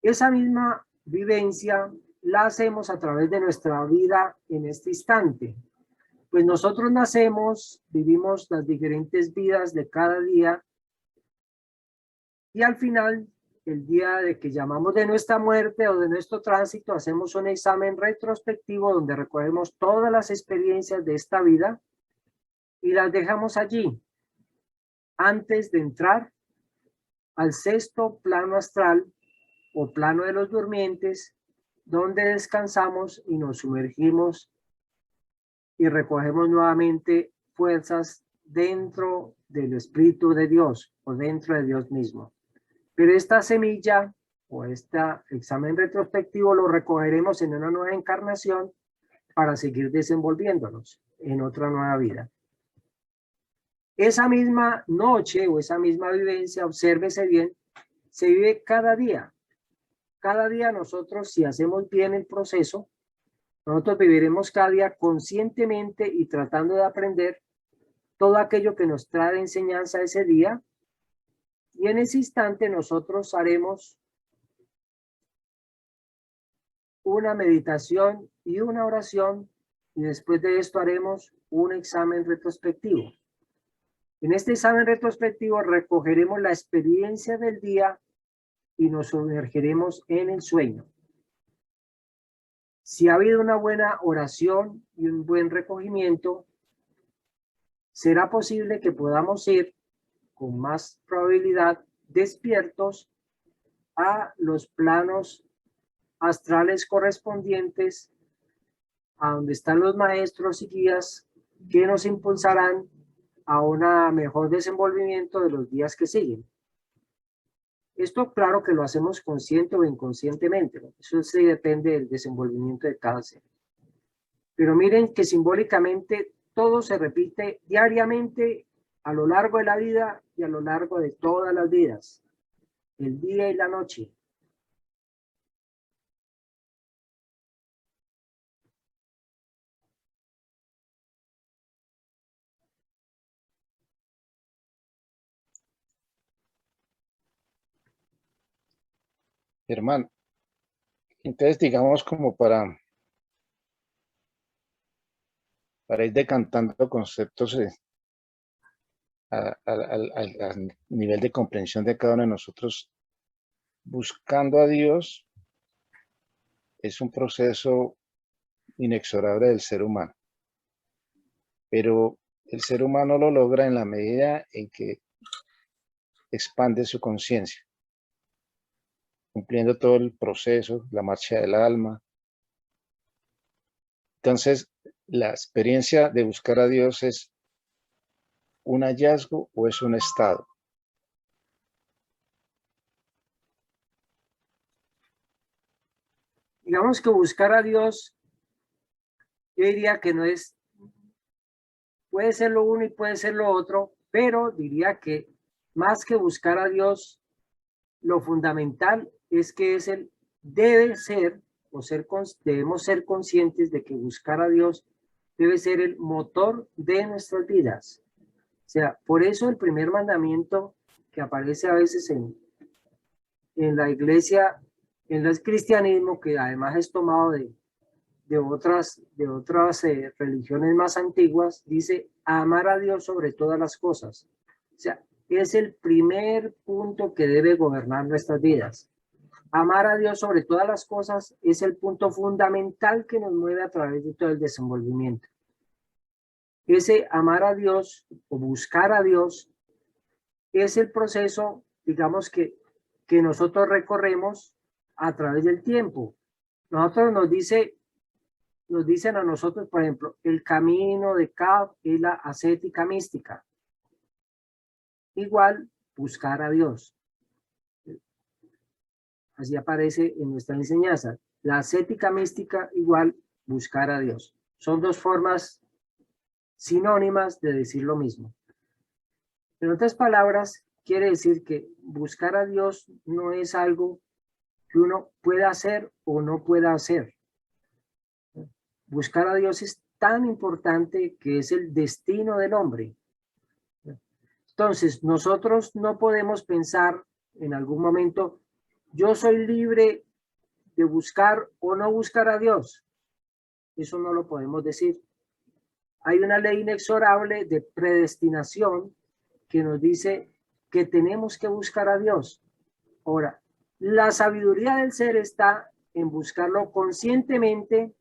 Esa misma vivencia la hacemos a través de nuestra vida en este instante. Pues nosotros nacemos, vivimos las diferentes vidas de cada día y al final, el día de que llamamos de nuestra muerte o de nuestro tránsito, hacemos un examen retrospectivo donde recogemos todas las experiencias de esta vida y las dejamos allí antes de entrar al 6º plano astral o plano de los durmientes, donde descansamos y nos sumergimos y recogemos nuevamente fuerzas dentro del Espíritu de Dios o dentro de Dios mismo. Pero esta semilla o este examen retrospectivo lo recogeremos en una nueva encarnación para seguir desenvolviéndonos en otra nueva vida. Esa misma noche o esa misma vivencia, obsérvese bien, se vive cada día. Cada día nosotros, si hacemos bien el proceso, nosotros viviremos cada día conscientemente y tratando de aprender todo aquello que nos trae de enseñanza ese día. Y en ese instante nosotros haremos una meditación y una oración, y después de esto haremos un examen retrospectivo. En este examen retrospectivo recogeremos la experiencia del día y nos sumergiremos en el sueño. Si ha habido una buena oración y un buen recogimiento, será posible que podamos ir con más probabilidad despiertos a los planos astrales correspondientes, a donde están los maestros y guías que nos impulsarán a un mejor desenvolvimiento de los días que siguen. Esto claro que lo hacemos consciente o inconscientemente, ¿no? Eso sí depende del desenvolvimiento de cada ser. Pero miren que simbólicamente todo se repite diariamente a lo largo de la vida y a lo largo de todas las vidas, el día y la noche. Hermano, entonces digamos como para ir decantando conceptos al nivel de comprensión de cada uno de nosotros, buscando a Dios es un proceso inexorable del ser humano, pero el ser humano lo logra en la medida en que expande su conciencia, cumpliendo todo el proceso, la marcha del alma. Entonces, la experiencia de buscar a Dios es un hallazgo o es un estado. Digamos que buscar a Dios, yo diría que no es, puede ser lo uno y puede ser lo otro, pero diría que más que buscar a Dios, lo fundamental es que debe ser, debemos ser conscientes de que buscar a Dios debe ser el motor de nuestras vidas. O sea, por eso el primer mandamiento que aparece a veces en en la iglesia, en el cristianismo, que además es tomado de otras religiones más antiguas, dice amar a Dios sobre todas las cosas. O sea, es el primer punto que debe gobernar nuestras vidas. Amar a Dios sobre todas las cosas es el punto fundamental que nos mueve a través de todo el desenvolvimiento. Ese amar a Dios o buscar a Dios es el proceso, digamos, que nosotros recorremos a través del tiempo. Nosotros nos dicen a nosotros, por ejemplo, el camino de Cab es la ascética mística. Igual, buscar a Dios. Así aparece en nuestra enseñanza. La ascética mística igual, buscar a Dios. Son dos formas sinónimas de decir lo mismo. En otras palabras, quiere decir que buscar a Dios no es algo que uno pueda hacer o no pueda hacer. Buscar a Dios es tan importante que es el destino del hombre. Entonces, nosotros no podemos pensar en algún momento, yo soy libre de buscar o no buscar a Dios. Eso no lo podemos decir. Hay una ley inexorable de predestinación que nos dice que tenemos que buscar a Dios. Ahora, la sabiduría del ser está en buscarlo conscientemente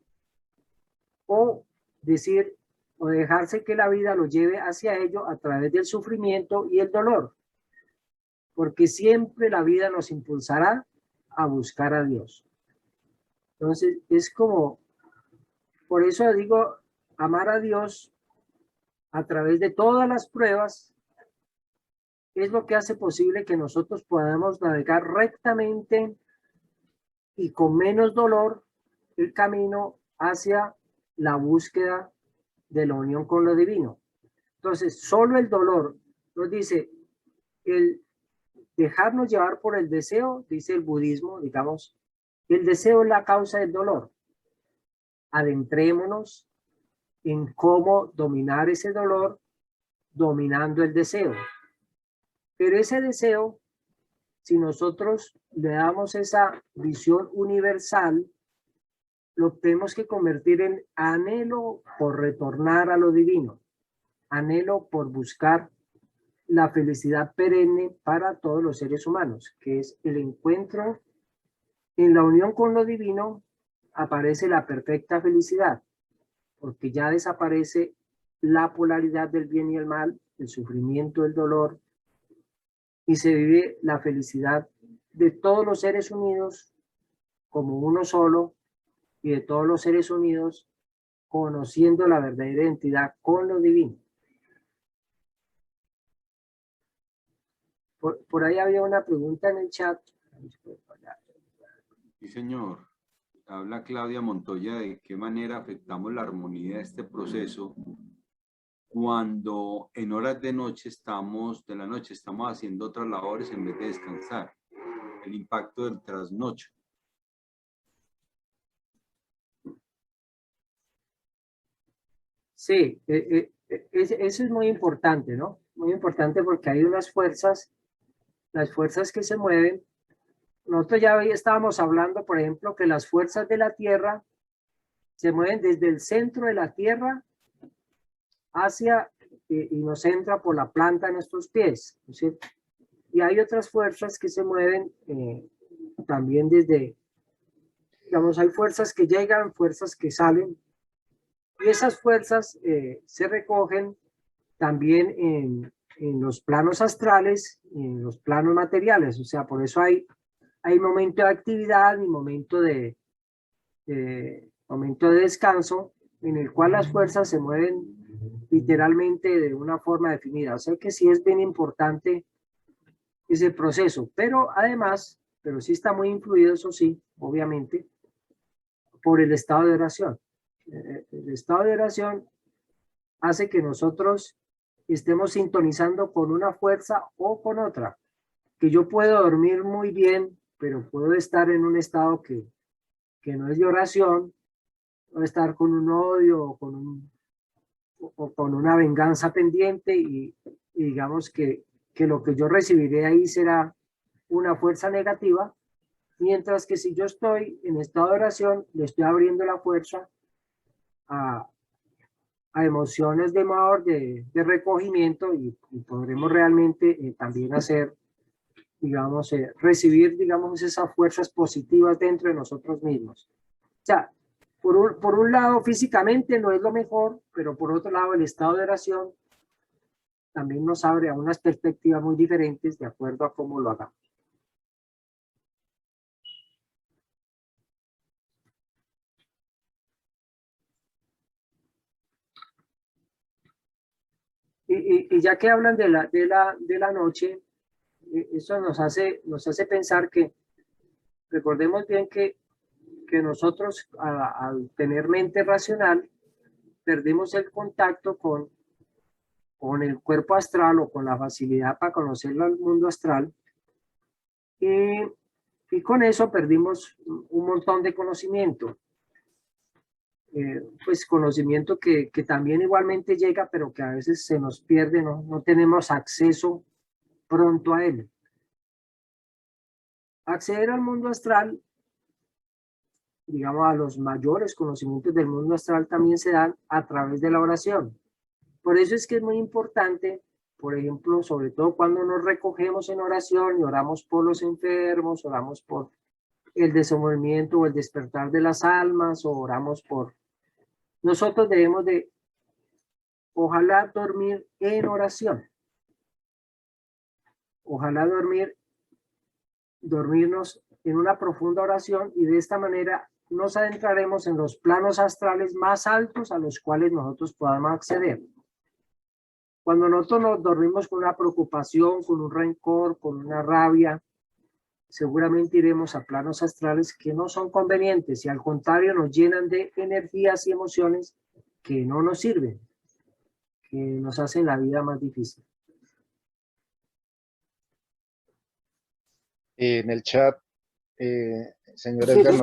o decir o dejarse que la vida lo lleve hacia ello a través del sufrimiento y el dolor, porque siempre la vida nos impulsará a buscar a Dios. Entonces es como, por eso digo, amar a Dios a través de todas las pruebas es lo que hace posible que nosotros podamos navegar rectamente y con menos dolor el camino hacia la búsqueda de la unión con lo divino. Entonces, solo el dolor nos dice, el dejarnos llevar por el deseo, dice el budismo, digamos, el deseo es la causa del dolor. Adentrémonos en cómo dominar ese dolor, dominando el deseo. Pero ese deseo, si nosotros le damos esa visión universal, lo tenemos que convertir en anhelo por retornar a lo divino, anhelo por buscar la felicidad perenne para todos los seres humanos, que es el encuentro en la unión con lo divino. Aparece la perfecta felicidad, porque ya desaparece la polaridad del bien y el mal, el sufrimiento, el dolor, y se vive la felicidad de todos los seres unidos como uno solo, y de todos los seres unidos conociendo la verdadera identidad con lo divino. Por ahí había una pregunta en el chat. Sí, señor. Habla Claudia Montoya de qué manera afectamos la armonía de este proceso cuando en horas de la noche estamos haciendo otras labores en vez de descansar. El impacto del trasnocho. Sí, eso es muy importante, ¿no? Muy importante porque hay unas fuerzas, las fuerzas que se mueven. Nosotros ya estábamos hablando, por ejemplo, que las fuerzas de la Tierra se mueven desde el centro de la Tierra hacia, y nos entra por la planta de nuestros pies, ¿no es cierto? Y hay otras fuerzas que se mueven también desde, digamos, hay fuerzas que llegan, fuerzas que salen, y esas fuerzas se recogen también en los planos astrales y en los planos materiales. O sea, por eso hay momento de actividad y momento de descanso en el cual las fuerzas se mueven literalmente de una forma definida. O sea que sí es bien importante ese proceso, pero además, pero sí está muy influido, eso sí, obviamente, por el estado de oración. El estado de oración hace que nosotros estemos sintonizando con una fuerza o con otra, que yo puedo dormir muy bien, pero puedo estar en un estado que no es de oración, puedo estar con un odio o con una venganza pendiente y digamos que lo que yo recibiré ahí será una fuerza negativa, mientras que si yo estoy en estado de oración, le estoy abriendo la fuerza a emociones de amor, de recogimiento, y podremos realmente también hacer, digamos, recibir, digamos, esas fuerzas positivas dentro de nosotros mismos. O sea, por un lado, físicamente no es lo mejor, pero por otro lado, el estado de oración también nos abre a unas perspectivas muy diferentes de acuerdo a cómo lo hagamos. Y ya que hablan de la noche, eso nos hace pensar que, recordemos bien que nosotros al tener mente racional, perdemos el contacto con el cuerpo astral o con la facilidad para conocer el mundo astral, y con eso perdimos un montón de conocimiento. Pues conocimiento que también igualmente llega, pero que a veces se nos pierde, no tenemos acceso pronto a él. Acceder al mundo astral, digamos, a los mayores conocimientos del mundo astral también se dan a través de la oración. Por eso es que es muy importante, por ejemplo, sobre todo cuando nos recogemos en oración y oramos por los enfermos, oramos por el desenvolvimiento o el despertar de las almas, o oramos por... Nosotros debemos de, ojalá, dormir en oración. Ojalá dormirnos en una profunda oración, y de esta manera nos adentraremos en los planos astrales más altos a los cuales nosotros podamos acceder. Cuando nosotros nos dormimos con una preocupación, con un rencor, con una rabia, seguramente iremos a planos astrales que no son convenientes y al contrario nos llenan de energías y emociones que no nos sirven, que nos hacen la vida más difícil. En el chat, señor Edgar,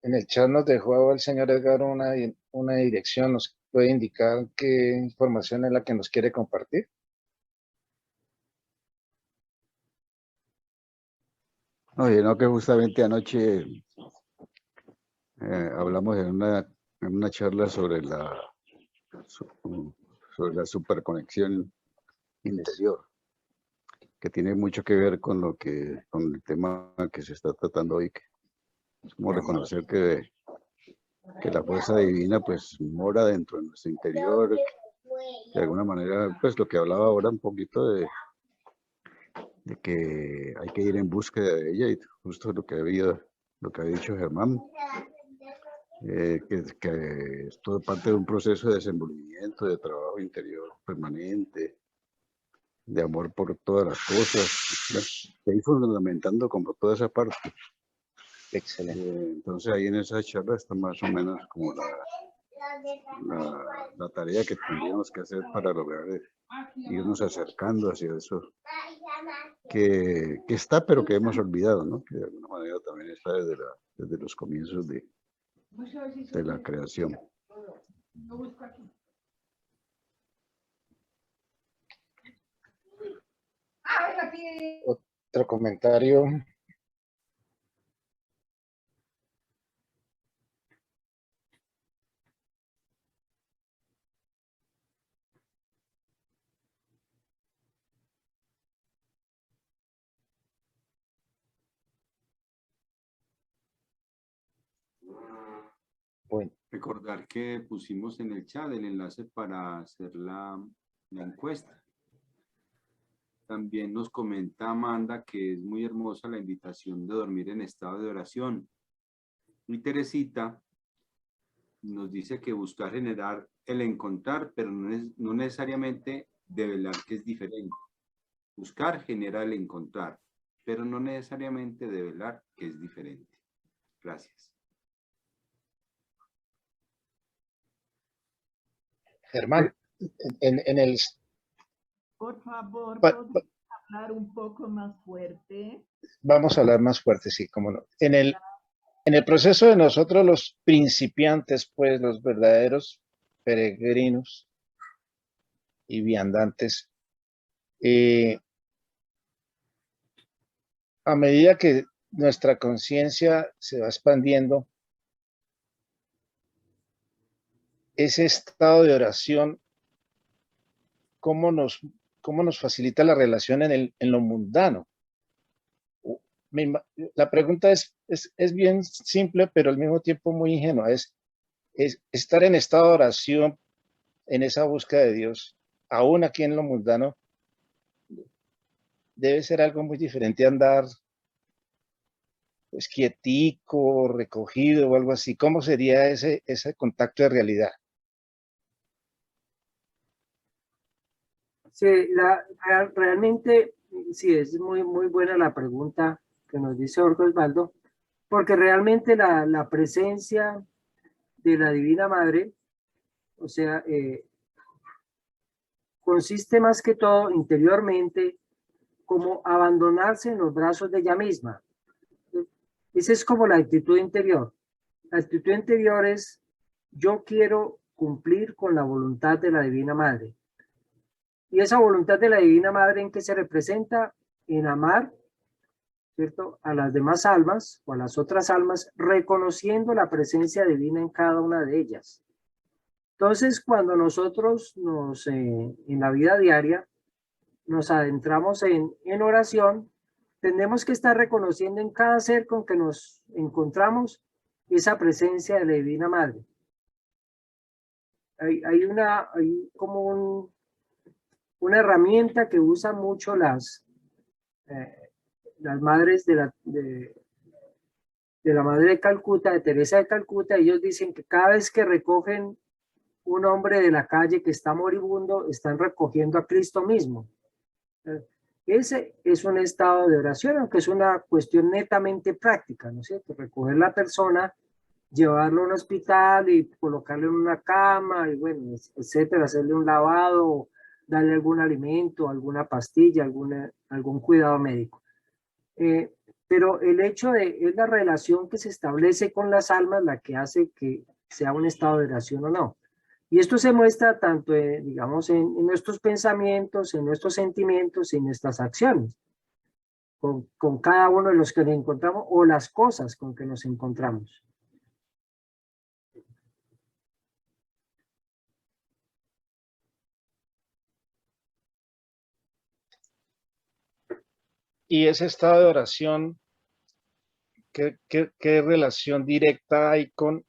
en el chat nos dejó el señor Edgar una dirección. ¿Nos puede indicar qué información es la que nos quiere compartir? Oye, no, que justamente anoche hablamos en una charla sobre la superconexión interior, que tiene mucho que ver con el tema que se está tratando hoy, que es como reconocer que la fuerza divina pues mora dentro de nuestro interior, de alguna manera, pues lo que hablaba ahora un poquito de que hay que ir en búsqueda de ella, y justo lo que ha dicho Germán, que es todo parte de un proceso de desenvolvimiento, de trabajo interior permanente, de amor por todas las cosas, de ir fundamentando como toda esa parte. Excelente. Entonces ahí en esa charla está más o menos como la tarea que tendríamos que hacer para lograr irnos acercando hacia eso que está, pero que hemos olvidado, ¿no? Que de alguna manera también está desde los comienzos de la creación. Otro comentario. Bueno, Recordar que pusimos en el chat el enlace para hacer la encuesta. También nos comenta Amanda que es muy hermosa la invitación de dormir en estado de oración. Y Teresita nos dice que buscar generar el encontrar, pero no necesariamente develar, que es diferente. Buscar genera el encontrar, pero no necesariamente develar, que es diferente. Gracias. Germán, en el... Por favor, ¿podemos hablar un poco más fuerte? Vamos a hablar más fuerte, sí, cómo no. En el proceso de nosotros los principiantes, pues los verdaderos peregrinos y viandantes, a medida que nuestra conciencia se va expandiendo, ese estado de oración, ¿cómo nos facilita la relación en lo mundano? La pregunta es bien simple, pero al mismo tiempo muy ingenua. Es estar en estado de oración, en esa búsqueda de Dios, aún aquí en lo mundano, debe ser algo muy diferente a andar pues, quietico, recogido o algo así. ¿Cómo sería ese contacto de realidad? Sí, realmente, sí, es muy, muy buena la pregunta que nos dice Jorge Osvaldo, porque realmente la presencia de la Divina Madre, o sea, consiste más que todo interiormente como abandonarse en los brazos de ella misma. Esa es como la actitud interior. La actitud interior es: yo quiero cumplir con la voluntad de la Divina Madre. Y esa voluntad de la Divina Madre, ¿en qué se representa? En amar, ¿cierto?, a las demás almas o a las otras almas, reconociendo la presencia divina en cada una de ellas. Entonces, cuando nosotros en la vida diaria nos adentramos en oración, tenemos que estar reconociendo en cada ser con que nos encontramos esa presencia de la Divina Madre. Hay como una herramienta que usan mucho las madres de la Madre de Calcuta, de Teresa de Calcuta. Ellos dicen que cada vez que recogen un hombre de la calle que está moribundo, están recogiendo a Cristo mismo. Ese es un estado de oración, aunque es una cuestión netamente práctica, ¿no es cierto? Recoger la persona, llevarlo a un hospital y colocarle en una cama, y bueno, etcétera, hacerle un lavado, darle algún alimento, alguna pastilla, algún cuidado médico. Pero el hecho es la relación que se establece con las almas la que hace que sea un estado de oración o no. Y esto se muestra tanto, digamos, en nuestros pensamientos, en nuestros sentimientos y en nuestras acciones, con cada uno de los que nos encontramos o las cosas con que nos encontramos. Y ese estado de oración, ¿qué relación directa hay con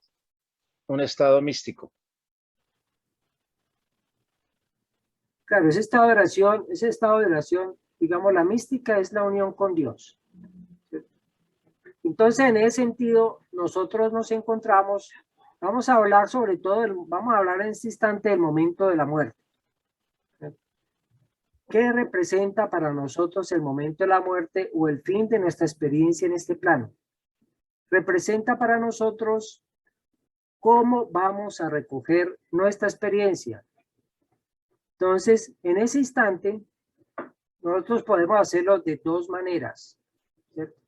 un estado místico? Claro, ese estado de oración, digamos, la mística es la unión con Dios. Entonces, en ese sentido, nosotros nos encontramos, vamos a hablar sobre todo, vamos a hablar en este instante del momento de la muerte. ¿Qué representa para nosotros el momento de la muerte o el fin de nuestra experiencia en este plano? Representa para nosotros cómo vamos a recoger nuestra experiencia. Entonces, en ese instante, nosotros podemos hacerlo de dos maneras, ¿cierto?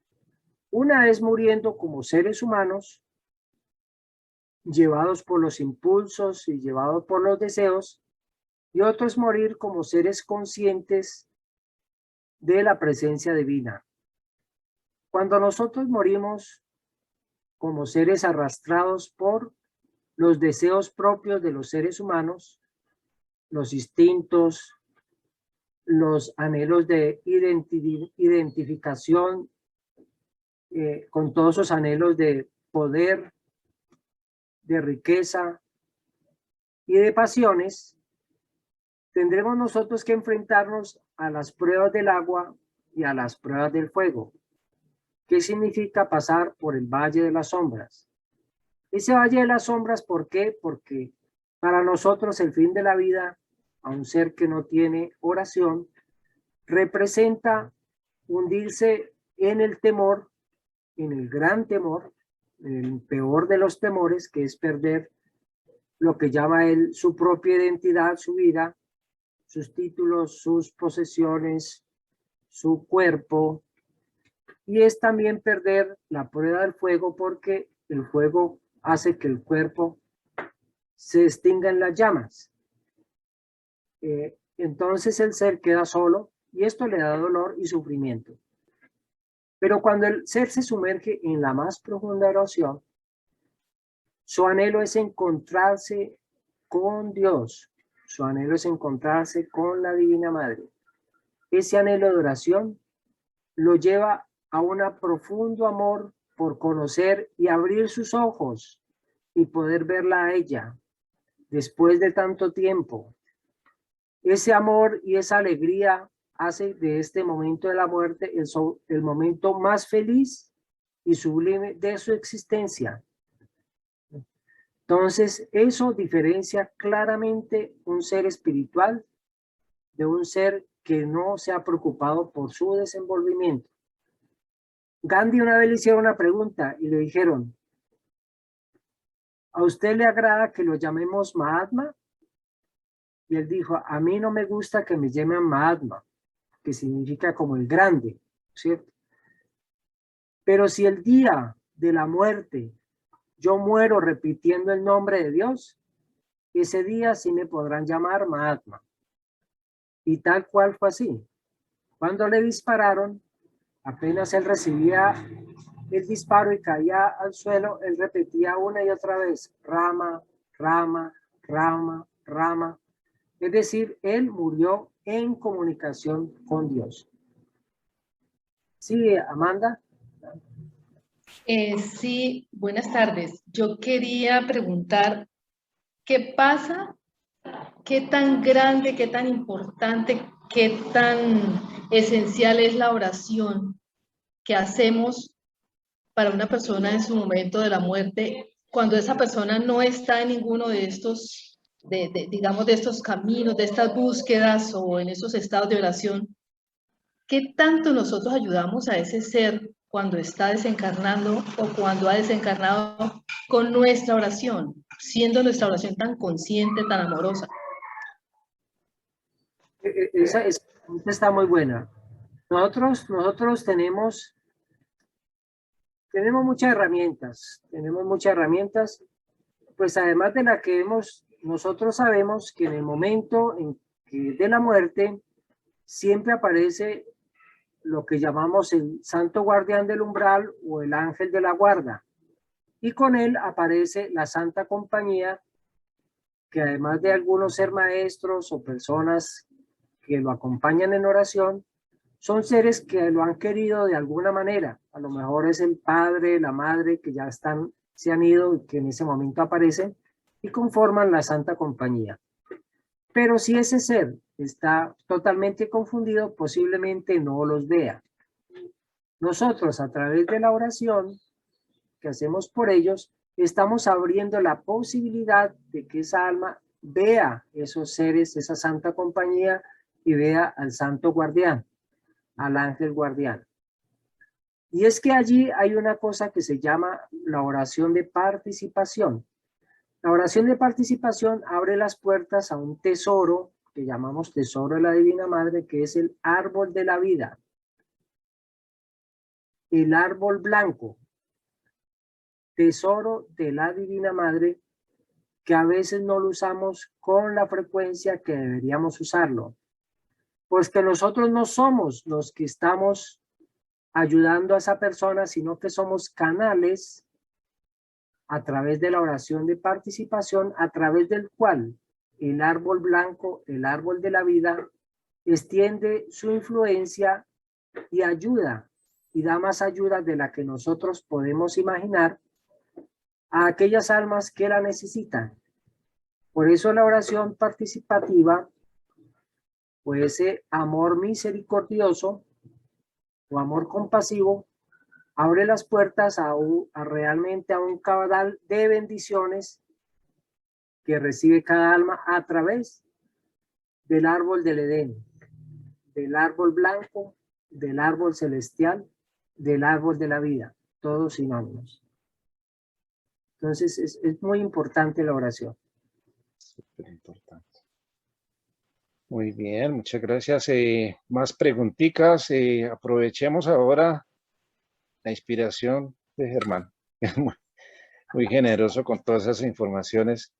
Una es muriendo como seres humanos, llevados por los impulsos y llevados por los deseos, y otro es morir como seres conscientes de la presencia divina. Cuando nosotros morimos como seres arrastrados por los deseos propios de los seres humanos, los instintos, los anhelos de identificación, con todos esos anhelos de poder, de riqueza y de pasiones, tendremos nosotros que enfrentarnos a las pruebas del agua y a las pruebas del fuego. ¿Qué significa pasar por el Valle de las Sombras? Ese Valle de las Sombras, ¿por qué? Porque para nosotros el fin de la vida, a un ser que no tiene oración, representa hundirse en el temor, en el gran temor, en el peor de los temores, que es perder lo que llama él su propia identidad, su vida, sus títulos, sus posesiones, su cuerpo, y es también perder la prueba del fuego, porque el fuego hace que el cuerpo se extinga en las llamas. Entonces el ser queda solo y esto le da dolor y sufrimiento. Pero cuando el ser se sumerge en la más profunda oración, su anhelo es encontrarse con Dios. Su anhelo es encontrarse con la Divina Madre. Ese anhelo de oración lo lleva a un profundo amor por conocer y abrir sus ojos y poder verla a ella después de tanto tiempo. Ese amor y esa alegría hace de este momento de la muerte el momento más feliz y sublime de su existencia. Entonces, eso diferencia claramente un ser espiritual de un ser que no se ha preocupado por su desenvolvimiento. Gandhi una vez le hicieron una pregunta y le dijeron, ¿a usted le agrada que lo llamemos Mahatma? Y él dijo, a mí no me gusta que me llamen Mahatma, que significa como el grande, ¿cierto? Pero si el día de la muerte yo muero repitiendo el nombre de Dios, ese día sí me podrán llamar Mahatma. Y tal cual fue así. Cuando le dispararon, apenas él recibía el disparo y caía al suelo, él repetía una y otra vez, Rama, Rama, Rama, Rama. Es decir, él murió en comunicación con Dios. Sí, Amanda. Sí, buenas tardes. Yo quería preguntar, ¿qué pasa? ¿Qué tan grande, qué tan importante, qué tan esencial es la oración que hacemos para una persona en su momento de la muerte, cuando esa persona no está en ninguno de estos, digamos, de estos caminos, de estas búsquedas o en esos estados de oración? ¿Qué tanto nosotros ayudamos a ese ser cuando está desencarnando o cuando ha desencarnado con nuestra oración, siendo nuestra oración tan consciente, tan amorosa? Esa está muy buena. Nosotros tenemos muchas herramientas, pues además de la que nosotros sabemos que en el momento de la muerte siempre aparece lo que llamamos el santo guardián del umbral o el ángel de la guarda, y con él aparece la santa compañía, que además de algunos ser maestros o personas que lo acompañan en oración, son seres que lo han querido de alguna manera. A lo mejor es el padre, la madre, que ya se han ido y que en ese momento aparecen y conforman la santa compañía. Pero si ese ser está totalmente confundido, posiblemente no los vea. Nosotros, a través de la oración que hacemos por ellos, estamos abriendo la posibilidad de que esa alma vea esos seres, esa santa compañía, y vea al santo guardián, al ángel guardián. Y es que allí hay una cosa que se llama la oración de participación. La oración de participación abre las puertas a un tesoro que llamamos tesoro de la Divina Madre, que es el árbol de la vida. El árbol blanco, tesoro de la Divina Madre, que a veces no lo usamos con la frecuencia que deberíamos usarlo. Pues que nosotros no somos los que estamos ayudando a esa persona, sino que somos canales a través de la oración de participación, a través del cual el árbol blanco, el árbol de la vida, extiende su influencia y ayuda, y da más ayuda de la que nosotros podemos imaginar a aquellas almas que la necesitan. Por eso la oración participativa, o ese amor misericordioso o amor compasivo, abre las puertas a realmente a un caudal de bendiciones que recibe cada alma a través del árbol del Edén, del árbol blanco, del árbol celestial, del árbol de la vida, todos sinónimos. Entonces es muy importante la oración. Súper importante. Muy bien, muchas gracias. Más preguntitas. Aprovechemos ahora la inspiración de Germán. Muy generoso con todas esas informaciones,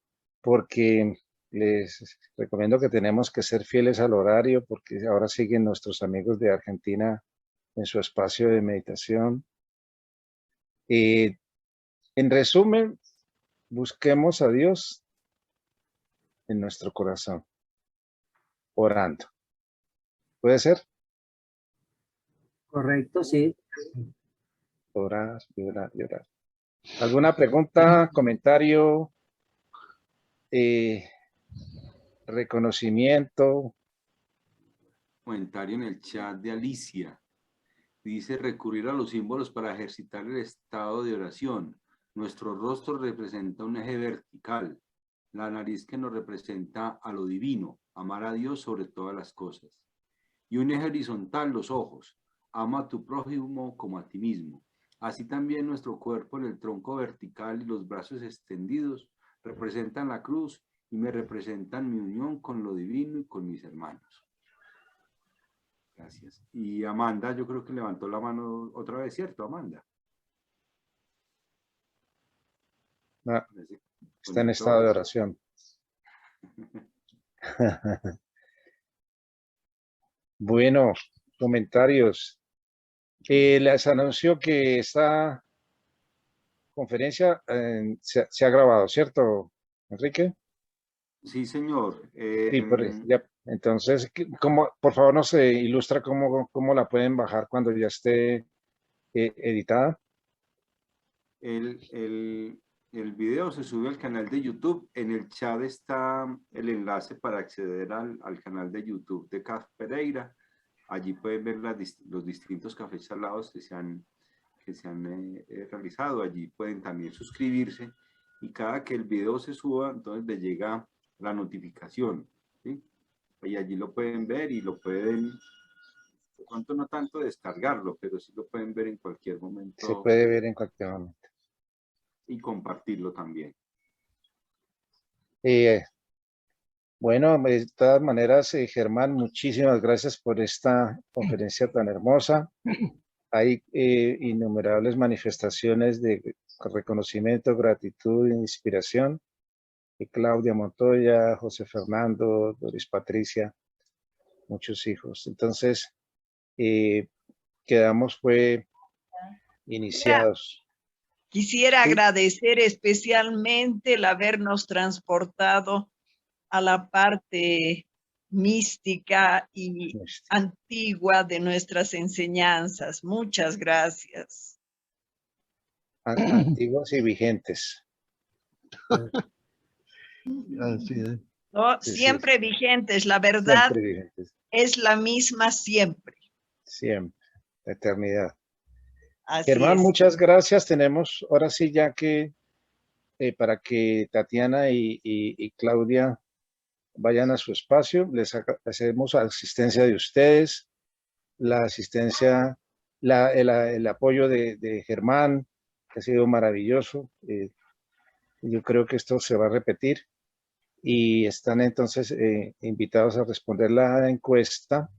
porque les recomiendo que tenemos que ser fieles al horario, porque ahora siguen nuestros amigos de Argentina en su espacio de meditación. En resumen, busquemos a Dios en nuestro corazón, orando. ¿Puede ser? Correcto, sí. Orar, llorar, llorar. ¿Alguna pregunta, comentario, reconocimiento? Comentario en el chat de Alicia. Dice recurrir a los símbolos para ejercitar el estado de oración. Nuestro rostro representa un eje vertical. La nariz que nos representa a lo divino, amar a Dios sobre todas las cosas. Y un eje horizontal, los ojos. Ama a tu prójimo como a ti mismo. Así también nuestro cuerpo en el tronco vertical y los brazos extendidos representan la cruz y me representan mi unión con lo divino y con mis hermanos. Gracias. Y Amanda, yo creo que levantó la mano otra vez, ¿cierto, Amanda? No, está en estado de oración. Bueno, comentarios. Les anuncio que esta conferencia se ha grabado, ¿cierto, Enrique? Sí, señor. Sí, entonces, por favor, nos ilustra cómo la pueden bajar cuando ya esté editada. El video se sube al canal de YouTube. En el chat está el enlace para acceder al canal de YouTube de CAF Pereira. Allí pueden ver los distintos cafés charlados que se han realizado. Allí pueden también suscribirse y cada que el video se suba, entonces les llega la notificación, ¿sí? Y allí lo pueden ver y lo pueden, de pronto no tanto descargarlo, pero sí lo pueden ver en cualquier momento. Se puede ver en cualquier momento. Y compartirlo también. Bueno, de todas maneras, Germán, muchísimas gracias por esta conferencia tan hermosa. Hay innumerables manifestaciones de reconocimiento, gratitud e inspiración. Claudia Montoya, José Fernando, Doris Patricia, muchos hijos. Entonces, quedamos iniciados. Quisiera agradecer especialmente el habernos transportado a la parte mística y antigua de nuestras enseñanzas. Muchas gracias. Antiguos y vigentes. Así es. No, siempre vigentes, la verdad vigentes. es la misma siempre. Siempre, la eternidad. Así Germán, es. muchas gracias. Tenemos ahora sí ya que para que Tatiana y Claudia vayan a su espacio, les hacemos asistencia de ustedes, la asistencia, el apoyo de Germán, que ha sido maravilloso. Yo creo que esto se va a repetir y están entonces invitados a responder la encuesta